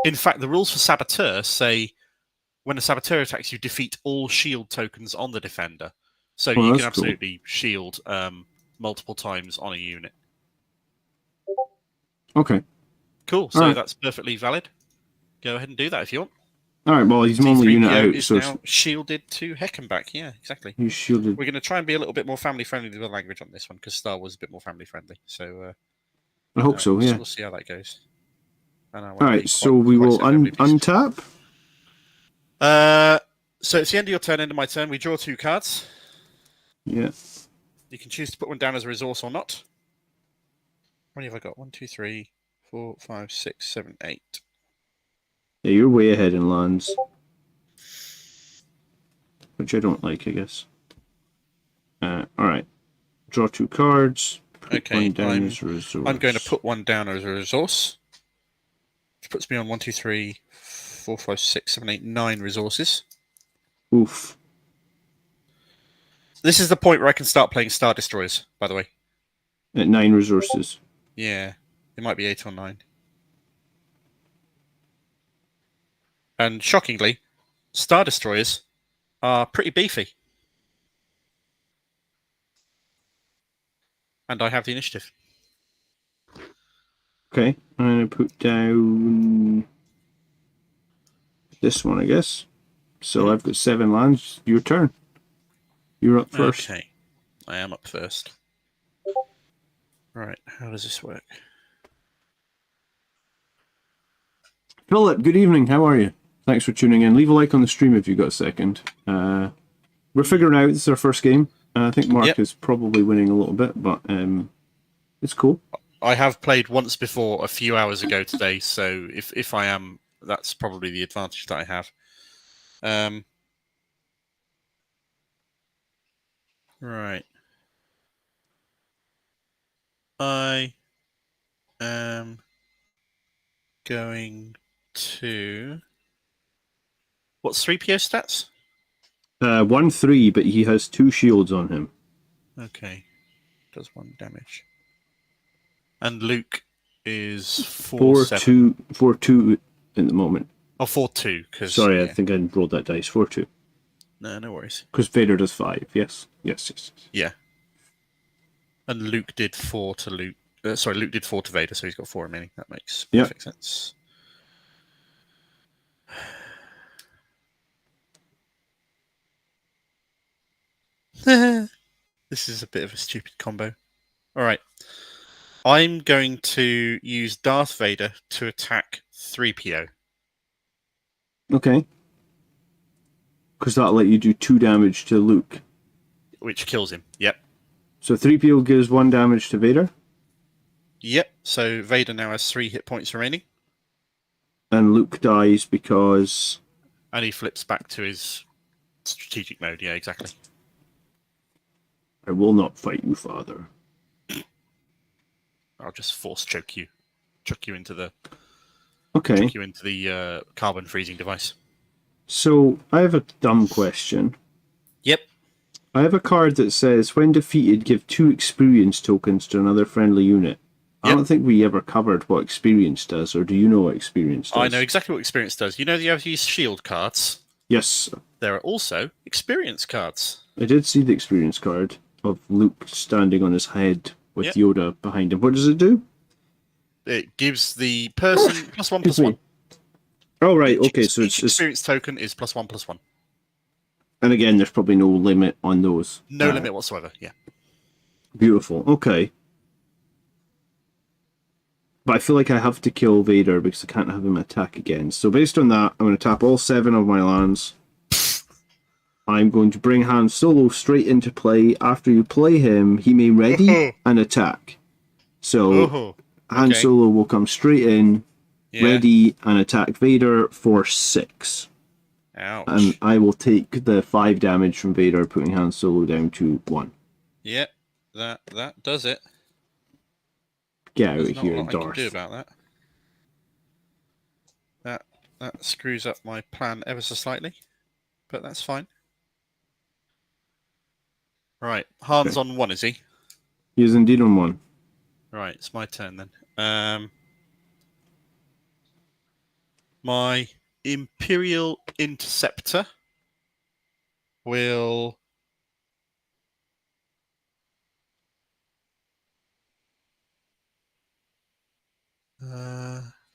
In fact, the rules for Saboteur say when a Saboteur attacks, you defeat all shield tokens on the defender. So you can absolutely shield multiple times on a unit. Okay. Cool. So Alright. that's perfectly valid. Go ahead and do that if you want. Alright, well, he's only unit C3PO out, is so now shielded to heck and back. Yeah, exactly. he's shielded. We're going to try and be a little bit more family friendly with the language on this one because Star Wars is a bit more family friendly. So I hope so, yeah. we'll see how that goes. Alright, so we will untap. So it's the end of your turn, end of my turn. We draw 2 cards. Yeah. You can choose to put one down as a resource or not. How many have I got? 1, 2, 3, 4, 5, 6, 7, 8. Yeah, you're way ahead in lands. Which I don't like, I guess. Alright. Draw 2 cards. Okay, one down as a resource. I'm going to put one down as a resource. Which puts me on 1, 2, 3, 4, 5, 6, 7, 8, 9 resources. Oof. This is the point where I can start playing Star Destroyers, by the way. At 9 resources. Yeah, it might be 8 or 9. And shockingly, Star Destroyers are pretty beefy. And I have the initiative. Okay, I'm going to put down this one, I guess. So I've got 7 lands. Your turn. You're up first. Okay, I am up first. Right, how does this work? Philip, good evening. How are you? Thanks for tuning in. Leave a like on the stream if you've got a second. We're figuring out, this is our first game. I think Mark is probably winning a little bit, but it's cool. I have played once before a few hours ago today, so if I am, that's probably the advantage that I have. Right. I am going to... What's 3PO stats? 1/3, but he has 2 shields on him. Okay. Does 1 damage. And Luke is 4/7. 4/2 in the moment. Oh, 4/2. Sorry, I think I rolled that dice. 4/2. No worries. Because Vader does 5. Yes. Yeah. And Luke did 4 to Luke. Luke did 4 to Vader, so he's got 4 remaining. That makes perfect sense. This is a bit of a stupid combo. All right. I'm going to use Darth Vader to attack 3PO. Okay. Because that'll let you do 2 damage to Luke. Which kills him. Yep. So 3PO gives 1 damage to Vader? Yep. So Vader now has 3 hit points remaining. And Luke dies because... And he flips back to his strategic mode. Yeah, exactly. I will not fight you, father. I'll just force chuck you into the carbon freezing device. So I have a dumb question. Yep. I have a card that says when defeated, give 2 experience tokens to another friendly unit. Yep. I don't think we ever covered what experience does, or do you know what experience does? I know exactly what experience does. You know you have to use shield cards. Yes. There are also experience cards. I did see the experience card of Luke standing on his head with Yoda behind him. What does it do? It gives the person +1/+1. Oh, right. Okay, so each experience token is +1/+1. And again, there's probably no limit on those. No limit whatsoever, yeah. Beautiful. Okay. But I feel like I have to kill Vader because I can't have him attack again. So based on that, I'm going to tap all 7 of my lands. I'm going to bring Han Solo straight into play. After you play him, he may ready and attack. So Han Solo will come straight in, ready, and attack Vader for 6. Ouch. And I will take the 5 damage from Vader, putting Han Solo down to 1. Yep, that does it. Get out of here, Darth. There's not a lot I can do about that. That screws up my plan ever so slightly, but that's fine. Right, Han's on 1, is he? He is indeed on 1. Right, it's my turn then. My Imperial Interceptor will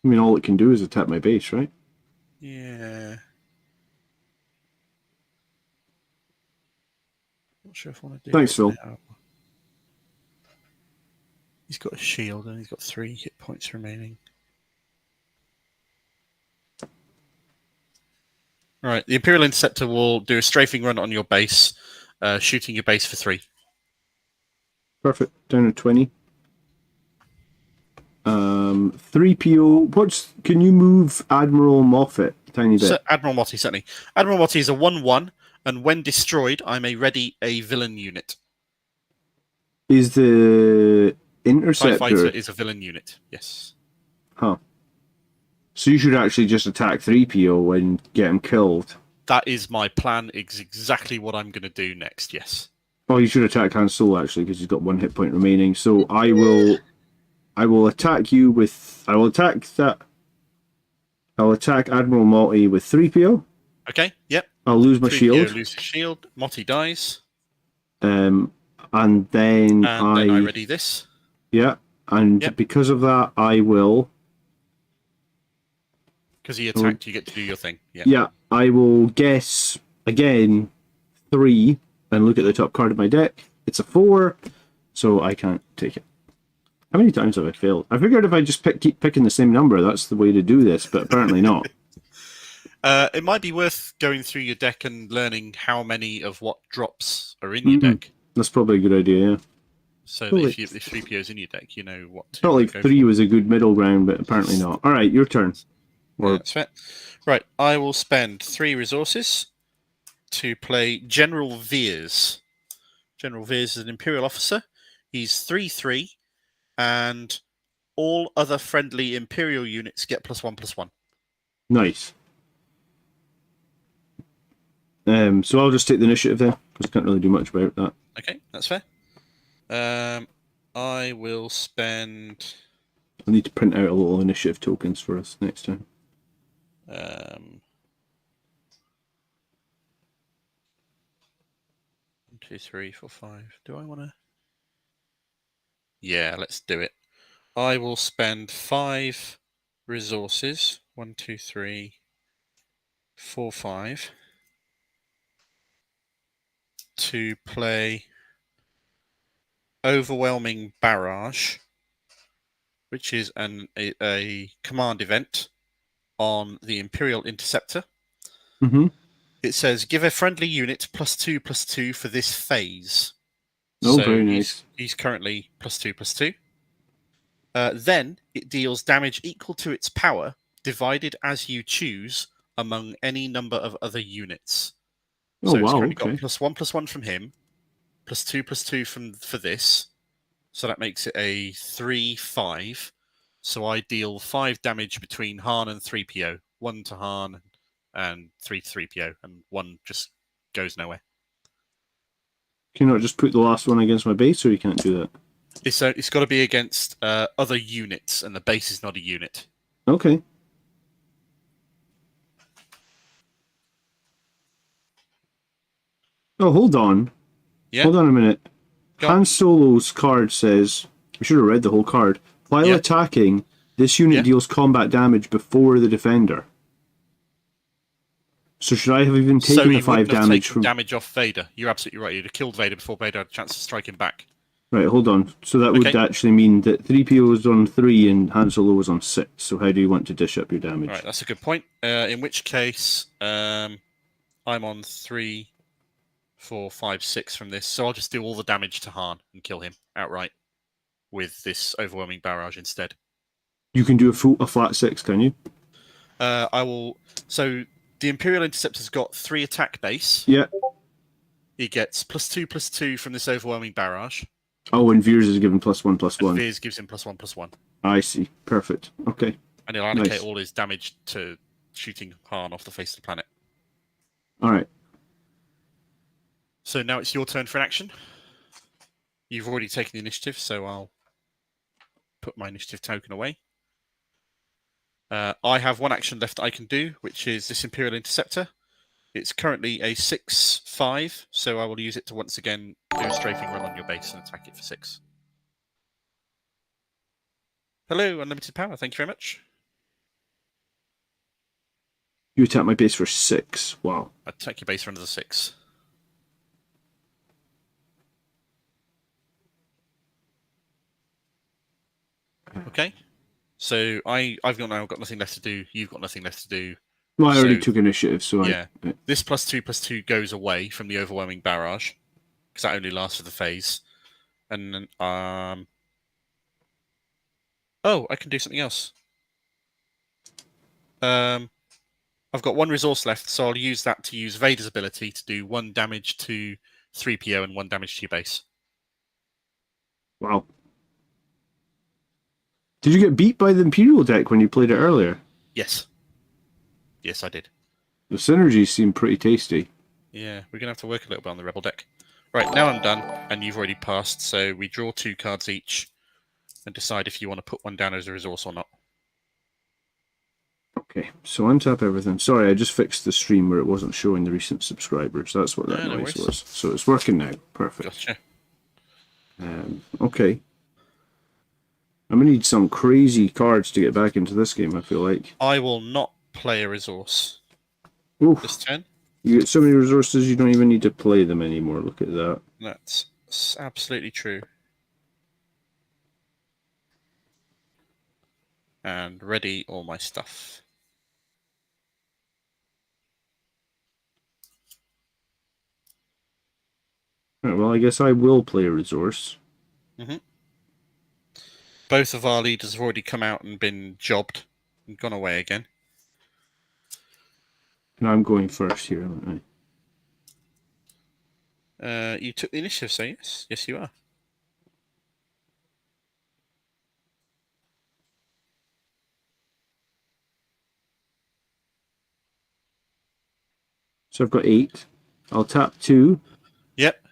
I mean, all it can do is attack my base, right? Yeah. Not sure if I want to do Thanks, this Phil. now. He's got a shield and he's got 3 hit points remaining. Right, the Imperial Interceptor will do a strafing run on your base, shooting your base for 3. Perfect. Down to 20. 3PO. Can you move Admiral Moffat a tiny bit? So, Admiral Motti, certainly. Admiral Motti is a 1/1, and when destroyed, I may ready a villain unit. Is the TIE Interceptor... Fighter is a villain unit, yes. Huh. So you should actually just attack 3PO and get him killed. That is my plan. It's exactly what I'm going to do next, yes. Oh, you should attack Han Solo, actually, because he's got 1 hit point remaining. So I will attack you with... I'll attack Admiral Motti with 3PO. Okay, yep. I'll lose my 3PO shield. loses shield. Motti dies. And then I ready this. Yeah, and Yep. because of that, I will... Because he attacked, you get to do your thing. Yep. Yeah, I will guess, again, 3, and look at the top card of my deck. It's a 4, so I can't take it. How many times have I failed? I figured if I just keep picking the same number, that's the way to do this, but apparently not. It might be worth going through your deck and learning how many of what drops are in your deck. That's probably a good idea, yeah. So that if 3PO is in your deck, you know what to Not like go 3 for. was a good middle ground, but apparently not. Alright, your turn. That's fair. Right, I will spend 3 resources to play General Veers. General Veers is an Imperial officer. He's 3/3, and all other friendly Imperial units get +1/+1. Nice. So I'll just take the initiative there, because I can't really do much about that. Okay, that's fair. I will spend... I need to print out a little initiative tokens for us next time. 1, 2, 3, 4, 5. Do I want to? Yeah, let's do it. I will spend 5 resources. 1, 2, 3, 4, 5. To play Overwhelming Barrage, which is a command event on the Imperial Interceptor. Mm-hmm. It says, give a friendly unit +2/+2 for this phase. Oh, so very nice. He's currently +2/+2. Then it deals damage equal to its power, divided as you choose among any number of other units. Oh, So it's wow, currently okay. got +1/+1 from him, +2/+2 for this. So that makes it a 3/5. So I deal 5 damage between Han and 3PO. 1 to Han and 3 to 3PO, and 1 just goes nowhere. Can you not just put the last one against my base, or you can't do that? It's got to be against other units, and the base is not a unit. Okay. Oh, hold on. Yeah. Hold on a minute. Go Han on. Solo's card says... We should have read the whole card. While attacking, this unit deals combat damage before the defender. So should I have even taken the 5 damage from... damage off Vader. You're absolutely right. You'd have killed Vader before Vader had a chance to strike him back. Right, hold on. So that would actually mean that 3PO was on 3 and Han Solo was on 6. So how do you want to dish up your damage? Right, that's a good point. In which case, I'm on 3, 4, 5, 6 from this. So I'll just do all the damage to Han and kill him outright with this overwhelming barrage instead. You can do a flat 6, can you? I will... So the Imperial Interceptor's got 3 attack base. Yeah. He gets +2/+2 from this overwhelming barrage. Oh, and Veers is given +1/+1. And Veers gives him +1/+1. I see. Perfect. Okay. And he'll allocate all his damage to shooting Han off the face of the planet. All right. So now it's your turn for an action. You've already taken the initiative, so I'll put my initiative token away. I have 1 action left I can do, which is this Imperial Interceptor. It's currently a 6/5, so I will use it to once again do a strafing run on your base and attack it for 6. Hello, unlimited power. Thank you very much. You attack my base for 6. Wow. Attack your base for another 6. Okay. So I've now got nothing left to do. You've got nothing left to do. Well, I already So, took initiative, so yeah. This +2/+2 goes away from the overwhelming barrage because that only lasts for the phase. And then oh, I can do something else. I've got 1 resource left, so I'll use that to use Vader's ability to do 1 damage to 3PO and 1 damage to your base. Wow. Did you get beat by the Imperial deck when you played it earlier? Yes. Yes, I did. The synergies seem pretty tasty. Yeah, we're going to have to work a little bit on the Rebel deck. Right, now I'm done, and you've already passed, so we draw 2 cards each and decide if you want to put 1 down as a resource or not. Okay, so untap everything. Sorry, I just fixed the stream where it wasn't showing the recent subscribers. That's what that No noise worries. was. So it's working now. Perfect. Gotcha. Okay. I'm gonna need some crazy cards to get back into this game, I feel like. I will not play a resource Oof. this turn. You get so many resources you don't even need to play them anymore. Look at that. That's absolutely true. And ready all my stuff. Right, well, I guess I will play a resource. Both of our leaders have already come out and been jobbed and gone away again. And I'm going first here, aren't I? You took the initiative, so yes. Yes, you are. So I've got 8. I'll tap 2 Yep.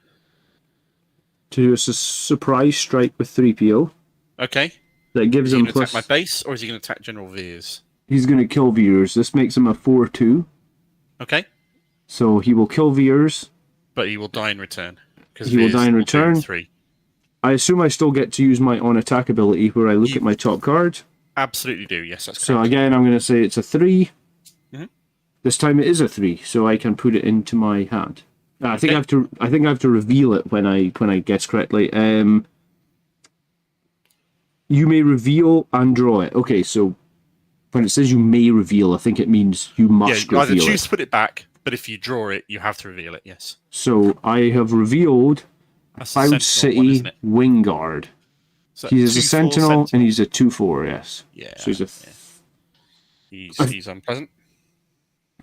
to do a surprise strike with 3PO. Okay. That gives Is he him going to plus. attack my base, or is he going to attack General Veers? He's going to kill Veers. This makes him a 4/2. Okay. So he will kill Veers. But he will die in return. He will die in return. 3. I assume I still get to use my on attack ability where I look at my top card. Absolutely do. Yes, that's correct. So again, I'm going to say it's a 3. Mhm. This time it is a 3, so I can put it into my hand. I think I have to. I think I have to reveal it when I guess correctly. You may reveal and draw it. Okay, so when it says you may reveal, I think it means you must you either reveal choose it. to put it back, but if you draw it, you have to reveal it. Yes. So I have revealed That's Cloud the Sentinel one, City isn't it? Wingguard. So He's a 2/4 sentinel, and he's a 2/4. Yes. Yeah. So he's a. He's unpleasant.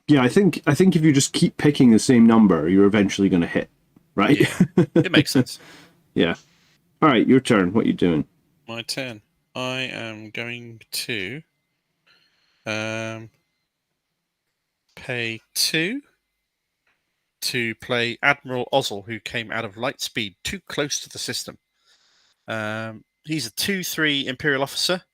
Yeah, I think if you just keep picking the same number, you're eventually going to hit, right? Yeah. It makes sense. Yeah. All right, your turn. What you doing? My turn. I am going to pay 2 to play Admiral Ozzel, who came out of Lightspeed too close to the system. He's a 2/3 Imperial officer.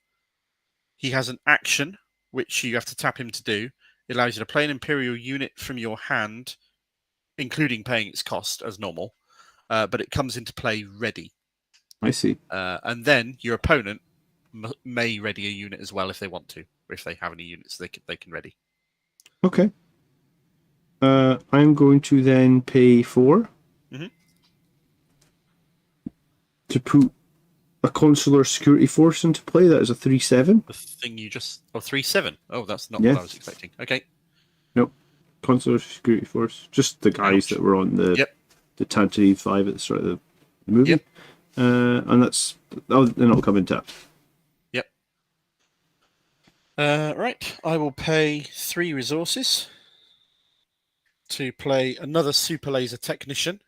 He has an action, which you have to tap him to do. It allows you to play an Imperial unit from your hand, including paying its cost as normal, but it comes into play ready. I see. And then your opponent may ready a unit as well if they want to, or if they have any units they can ready. Okay. I'm going to then pay 4 to put a consular security force into play. That is a 3/7. The thing you just 3/7. Oh, that's not Yeah. what I was expecting. Okay. Nope. Consular security force. Just the guys that were on the Tantive 5 at the start of the movie. Yep. And then it'll come in tapped. Yep. Right. I will pay 3 resources to play another super laser technician,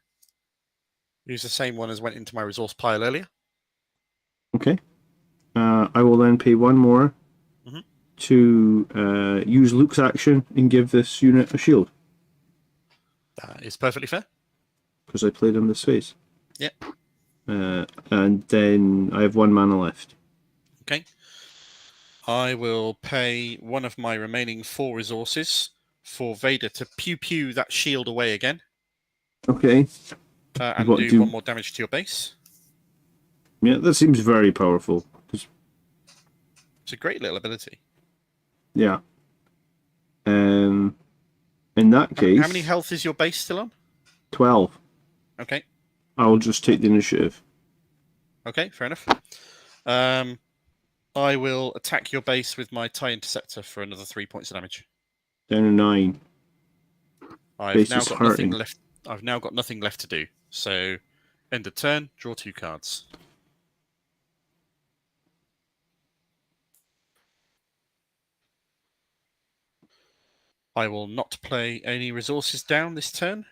who's the same one as went into my resource pile earlier. Okay. I will then pay 1 more to use Luke's action and give this unit a shield. That is perfectly fair. Because I played him this phase. Yep. And then I have 1 mana left. Okay. I will pay one of my remaining 4 resources for Vader to pew that shield away again. Okay. And do 1 more damage to your base. Yeah, that seems very powerful. It's a great little ability. Yeah. In that case, How many health is your base still on? 12. Okay. I'll just take the initiative. Okay, fair enough. I will attack your base with my TIE Interceptor for another 3 points of damage. Down to 9. I've Base now is got hurting. nothing left. I've now got nothing left to do. So, end of turn. Draw 2 cards. I will not play any resources down this turn.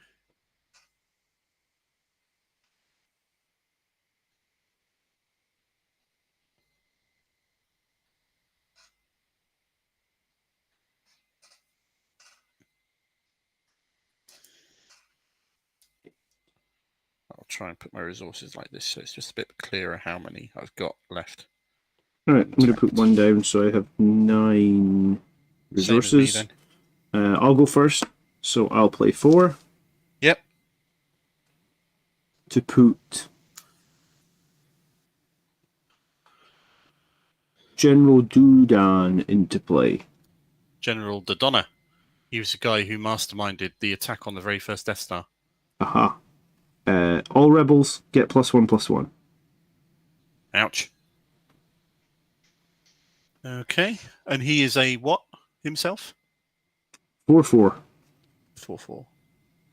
I'll try and put my resources like this so it's just a bit clearer how many I've got left. Alright, I'm going to put 1 down so I have 9 resources. Same as me, then. I'll go first, so I'll play 4. Yep. To put General Dudan into play. General Dodonna. He was the guy who masterminded the attack on the very first Death Star. Aha. All rebels get +1/+1. Ouch. Okay. And he is a what himself? 4/4. 4/4.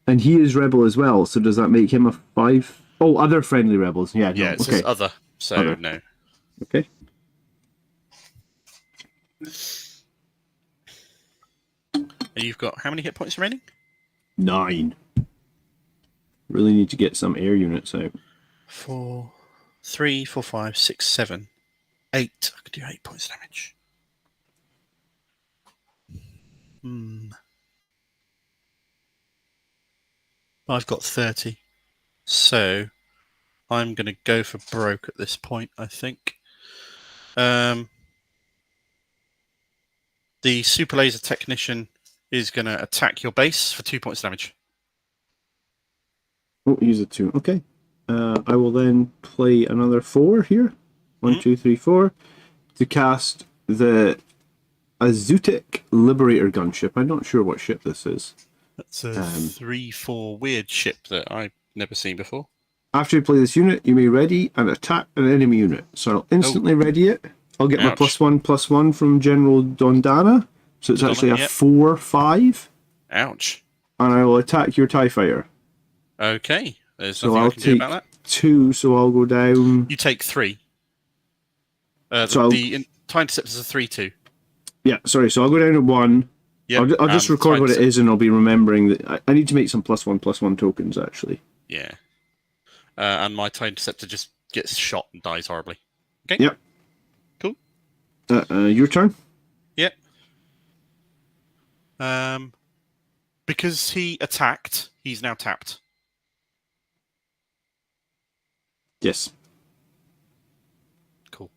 And he is rebel as well, so does that make him a 5? Oh, other friendly rebels. Yeah, Yeah, no, it says other, so Other. no. Okay. And you've got how many hit points remaining? 9. Really need to get some air units out. 4, 3, 4, 5, 6, 7, 8. I could do 8 points damage. I've got 30. So I'm going to go for broke at this point, I think. The Super Laser Technician is going to attack your base for 2 points damage. Oh, use a 2. Okay. I will then play another 4 here. 1, 2, 3, 4. To cast the Azutic Liberator gunship. I'm not sure what ship this is. That's a 3/4 weird ship that I've never seen before. After you play this unit, you may ready and attack an enemy unit. So I'll instantly ready it. I'll get my +1/+1 from General Dondana. So it's actually a 4/5. Ouch. And I will attack your TIE Fighter. Okay. There's So nothing I'll I can do about that. 2, so I'll go down. You take 3. So the TIE Intercept is a 3/2. Yeah, sorry. So I'll go down to 1. Yep, I'll just record what it is, and I'll be remembering that I need to make some +1/+1 tokens, actually. Yeah. And my TIE Interceptor just gets shot and dies horribly. Okay. Yep. Cool. Your turn. Yep. Because he attacked, he's now tapped. Yes. Cool.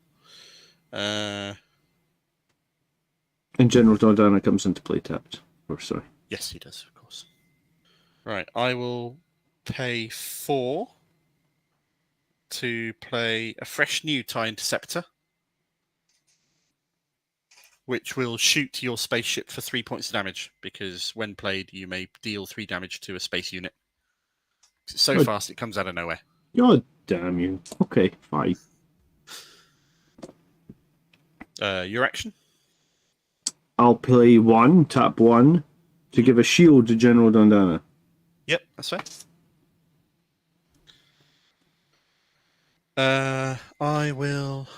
And General Dondana comes into play tapped. Sorry. Yes, he does, of course. Right, I will pay 4 to play a fresh new TIE Interceptor, which will shoot your spaceship for 3 points of damage, because when played, you may deal 3 damage to a space unit. It's so fast, it comes out of nowhere. God damn you. Okay, fine. Your action? I'll play 1, tap 1, to give a shield to General Dondana. Yep, that's fair. I will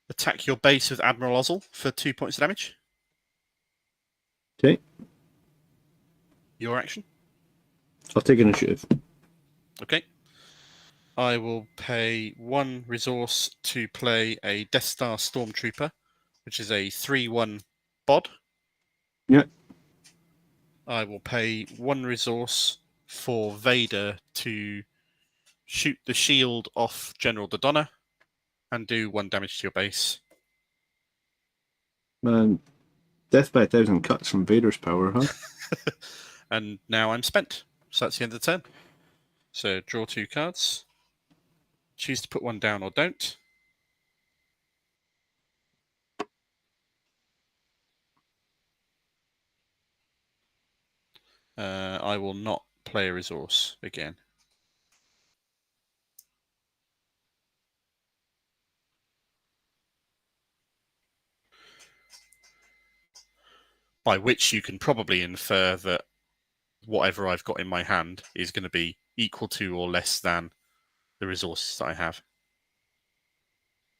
attack your base with Admiral Ozzel for 2 points of damage. Okay. Your action? I'll take initiative. Okay. I will pay 1 resource to play a Death Star Stormtrooper, which is a 3/1 bod. Yeah. I will pay 1 resource for Vader to shoot the shield off General Dodonna and do 1 damage to your base. Man, death by 1,000 cuts from Vader's power, huh? And now I'm spent. So that's the end of the turn. So draw 2 cards. Choose to put 1 down or don't. I will not play a resource again. By which you can probably infer that whatever I've got in my hand is going to be equal to or less than the resources that I have.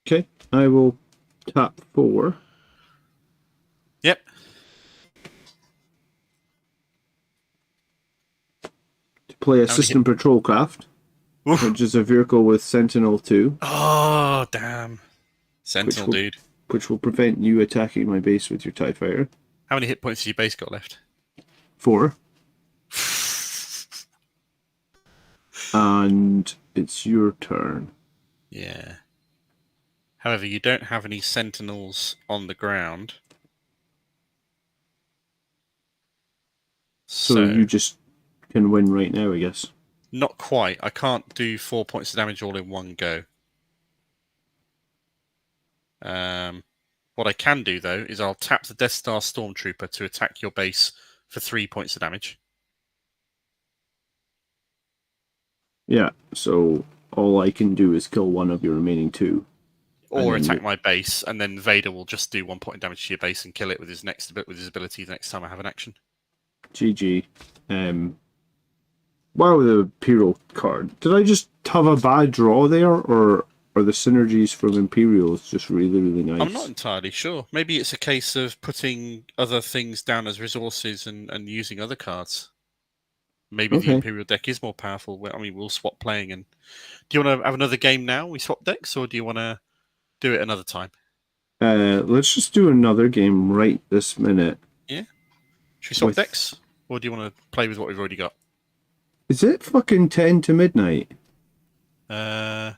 Okay, I will tap 4. Yep. To play a system patrol craft, which is a vehicle with Sentinel 2. Oh, damn. Sentinel, dude. Which will prevent you attacking my base with your TIE fighter. How many hit points has your base got left? 4. And it's your turn. Yeah. However, you don't have any sentinels on the ground. So you just can win right now, I guess. Not quite. I can't do 4 points of damage all in one go. What I can do, though, is I'll tap the Death Star Stormtrooper to attack your base for 3 points of damage. Yeah, so all I can do is kill one of your remaining 2. Or attack my base, and then Vader will just do 1 point of damage to your base and kill it with his ability the next time I have an action. GG. Wow, the Imperial card. Did I just have a bad draw there, or are the synergies from Imperials just really, really nice? I'm not entirely sure. Maybe it's a case of putting other things down as resources and using other cards. Maybe the Imperial deck is more powerful. I mean, we'll swap playing. And do you want to have another game now? We swap decks, or do you want to do it another time? Let's just do another game right this minute. Yeah. Should we swap decks, or do you want to play with what we've already got? Is it fucking 10 to midnight? Yeah,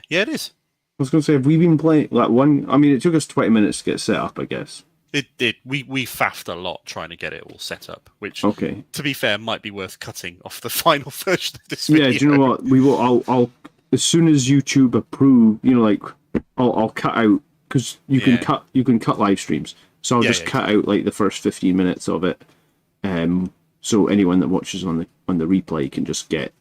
it is. I was going to say, have we been playing like one? I mean, it took us 20 minutes to get set up, I guess. It did. We faffed a lot trying to get it all set up, which, to be fair, might be worth cutting off the final version of this video. Yeah, do you know what? We will. I'll as soon as YouTube approve, like, I'll cut out, because you can cut live streams. So I'll just cut out like the first 15 minutes of it, so anyone that watches on the replay can just get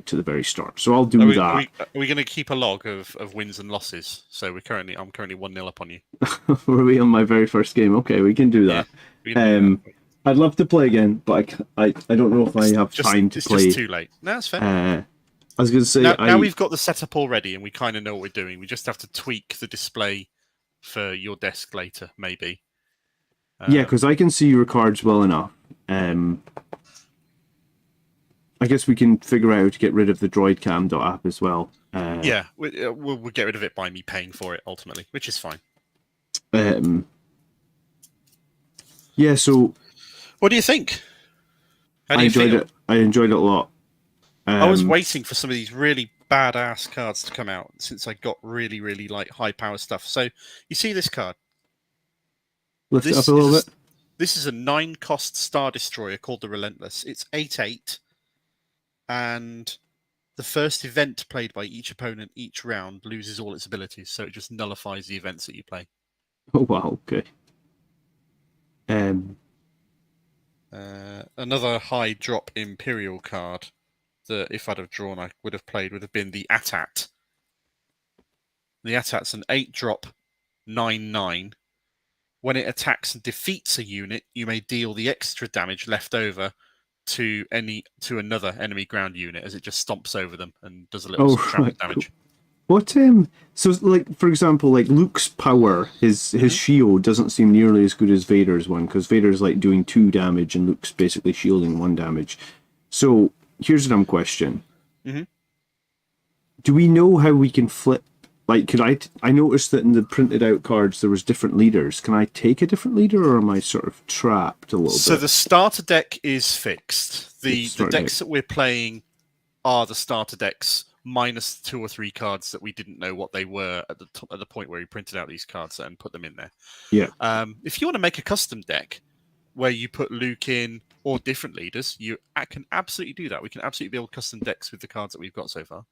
to the very start. So I'll do that. Are we going to keep a log of wins and losses? So I'm currently 1-0 up on you. Were we on my very first game? Okay, we can do that. Yeah, I'd love to play again, but I don't know if I have time to play. It's just too late. No, that's fair. I was going to say... Now we've got the setup already and we kind of know what we're doing. We just have to tweak the display for your desk later, maybe. Yeah, because I can see your cards well enough. I guess we can figure out how to get rid of the droidcam.app as well. Yeah, we'll get rid of it by me paying for it, ultimately, which is fine. Yeah, so... What do you think? How do you feel? I enjoyed it a lot. I was waiting for some of these really badass cards to come out since I got really, really high power stuff. So you see this card? Lift it up a little bit. This is a 9-cost Star Destroyer called the Relentless. It's 8/8, and the first event played by each opponent each round loses all its abilities, so it just nullifies the events that you play. Oh wow! Okay. Another high drop Imperial card that if I'd have drawn I would have played would have been the AT-AT. The AT-AT's an 8-drop 9/9. When it attacks and defeats a unit, you may deal the extra damage left over to another enemy ground unit as it just stomps over them and does a little trample damage. What so like for example, like Luke's power, his shield doesn't seem nearly as good as Vader's one, because Vader's like doing 2 damage and Luke's basically shielding 1 damage. So here's a dumb question. Do we know how we can flip? Like, I noticed that in the printed out cards there was different leaders. Can I take a different leader, or am I sort of trapped a little bit? So the starter deck is fixed. The decks that we're playing are the starter decks minus 2 or 3 cards that we didn't know what they were at the point where we printed out these cards and put them in there. Yeah. If you want to make a custom deck where you put Luke in or different leaders, you can absolutely do that. We can absolutely build custom decks with the cards that we've got so far.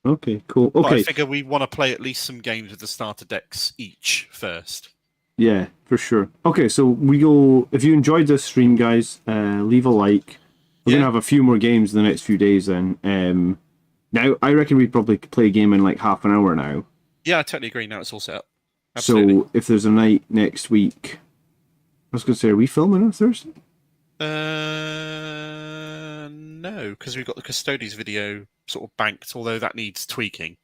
Okay, cool. Okay. But I figure we want to play at least some games with the starter decks each first. Yeah, for sure. Okay, so we go. If you enjoyed this stream, guys, leave a like. We're Yeah. gonna have a few more games in the next few days. Then, now I reckon we'd probably play a game in like half an hour now. Yeah, I totally agree. Now it's all set up. Absolutely. So if there's a night next week, I was gonna say, are we filming on Thursday? No, because we've got the Custodes video sort of banked, although that needs tweaking.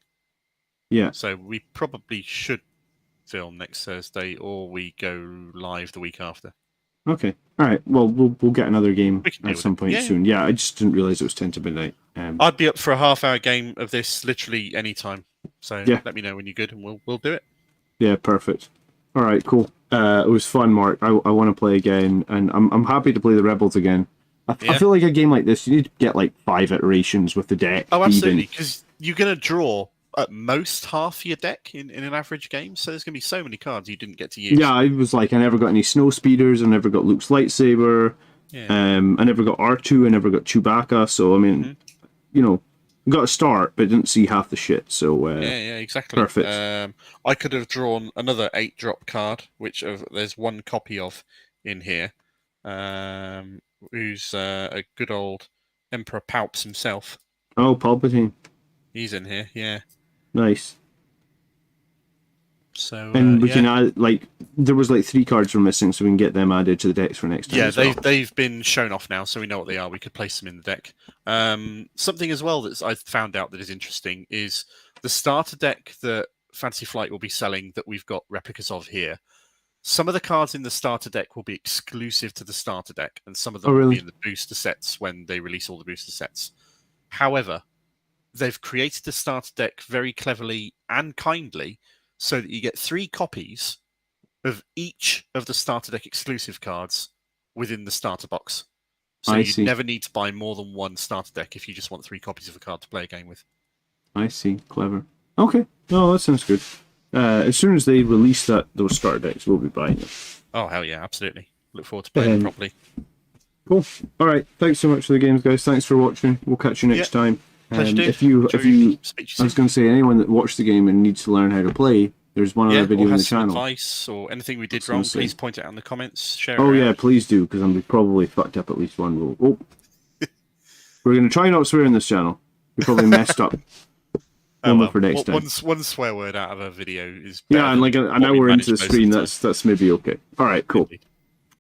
Yeah. So we probably should film next Thursday, or we go live the week after. Okay. All right. Well, we'll get another game We can deal at with some it. point Yeah. soon. Yeah, I just didn't realize it was 10 to midnight. I'd be up for a half-hour game of this literally any time. So Yeah. let me know when you're good, and we'll do it. Yeah, perfect. All right, cool. It was fun, Mark. I want to play again, and I'm happy to play the Rebels again. I feel like a game like this, you need to get like 5 iterations with the deck. Oh, absolutely, because you're going to draw at most half your deck in an average game, so there's going to be so many cards you didn't get to use. Yeah, I was like, I never got any snow speeders. I never got Luke's lightsaber. Yeah. I never got R2. I never got Chewbacca. So I mean, you know, got a start, but didn't see half the shit. So yeah, exactly. Perfect. I could have drawn another 8-drop card, which there's one copy of in here, who's a good old Emperor Palps himself. Oh, Palpatine. He's in here, yeah. Nice. So and we can add like there was like 3 cards were missing, so we can get them added to the decks for next time. Yeah, as well. they've been shown off now, so we know what they are. We could place them in the deck. Something as well that I found out that is interesting is the starter deck that Fantasy Flight will be selling that we've got replicas of here. Some of the cards in the starter deck will be exclusive to the starter deck, and some of them will be in the booster sets when they release all the booster sets. However, they've created the starter deck very cleverly and kindly so that you get 3 copies of each of the starter deck exclusive cards within the starter box. So you never need to buy more than 1 starter deck if you just want 3 copies of a card to play a game with. I see. Clever. Okay. No, that sounds good. As soon as they release those starter decks, we'll be buying them. Oh, hell yeah, absolutely. Look forward to playing them properly. Cool. All right. Thanks so much for the games, guys. Thanks for watching. We'll catch you next time. Pleasure, Dave. If you, I was going to say, anyone that watched the game and needs to learn how to play, there's one other video or on the has some channel. Advice or anything we did wrong, please point it out in the comments. Share Oh it yeah, out. please do, because we probably fucked up at least one rule. Oh, we're going to try not to swear in this channel. We probably messed up. For next time. One swear word out of a video is and like an hour into the stream, that's maybe okay. All right, cool.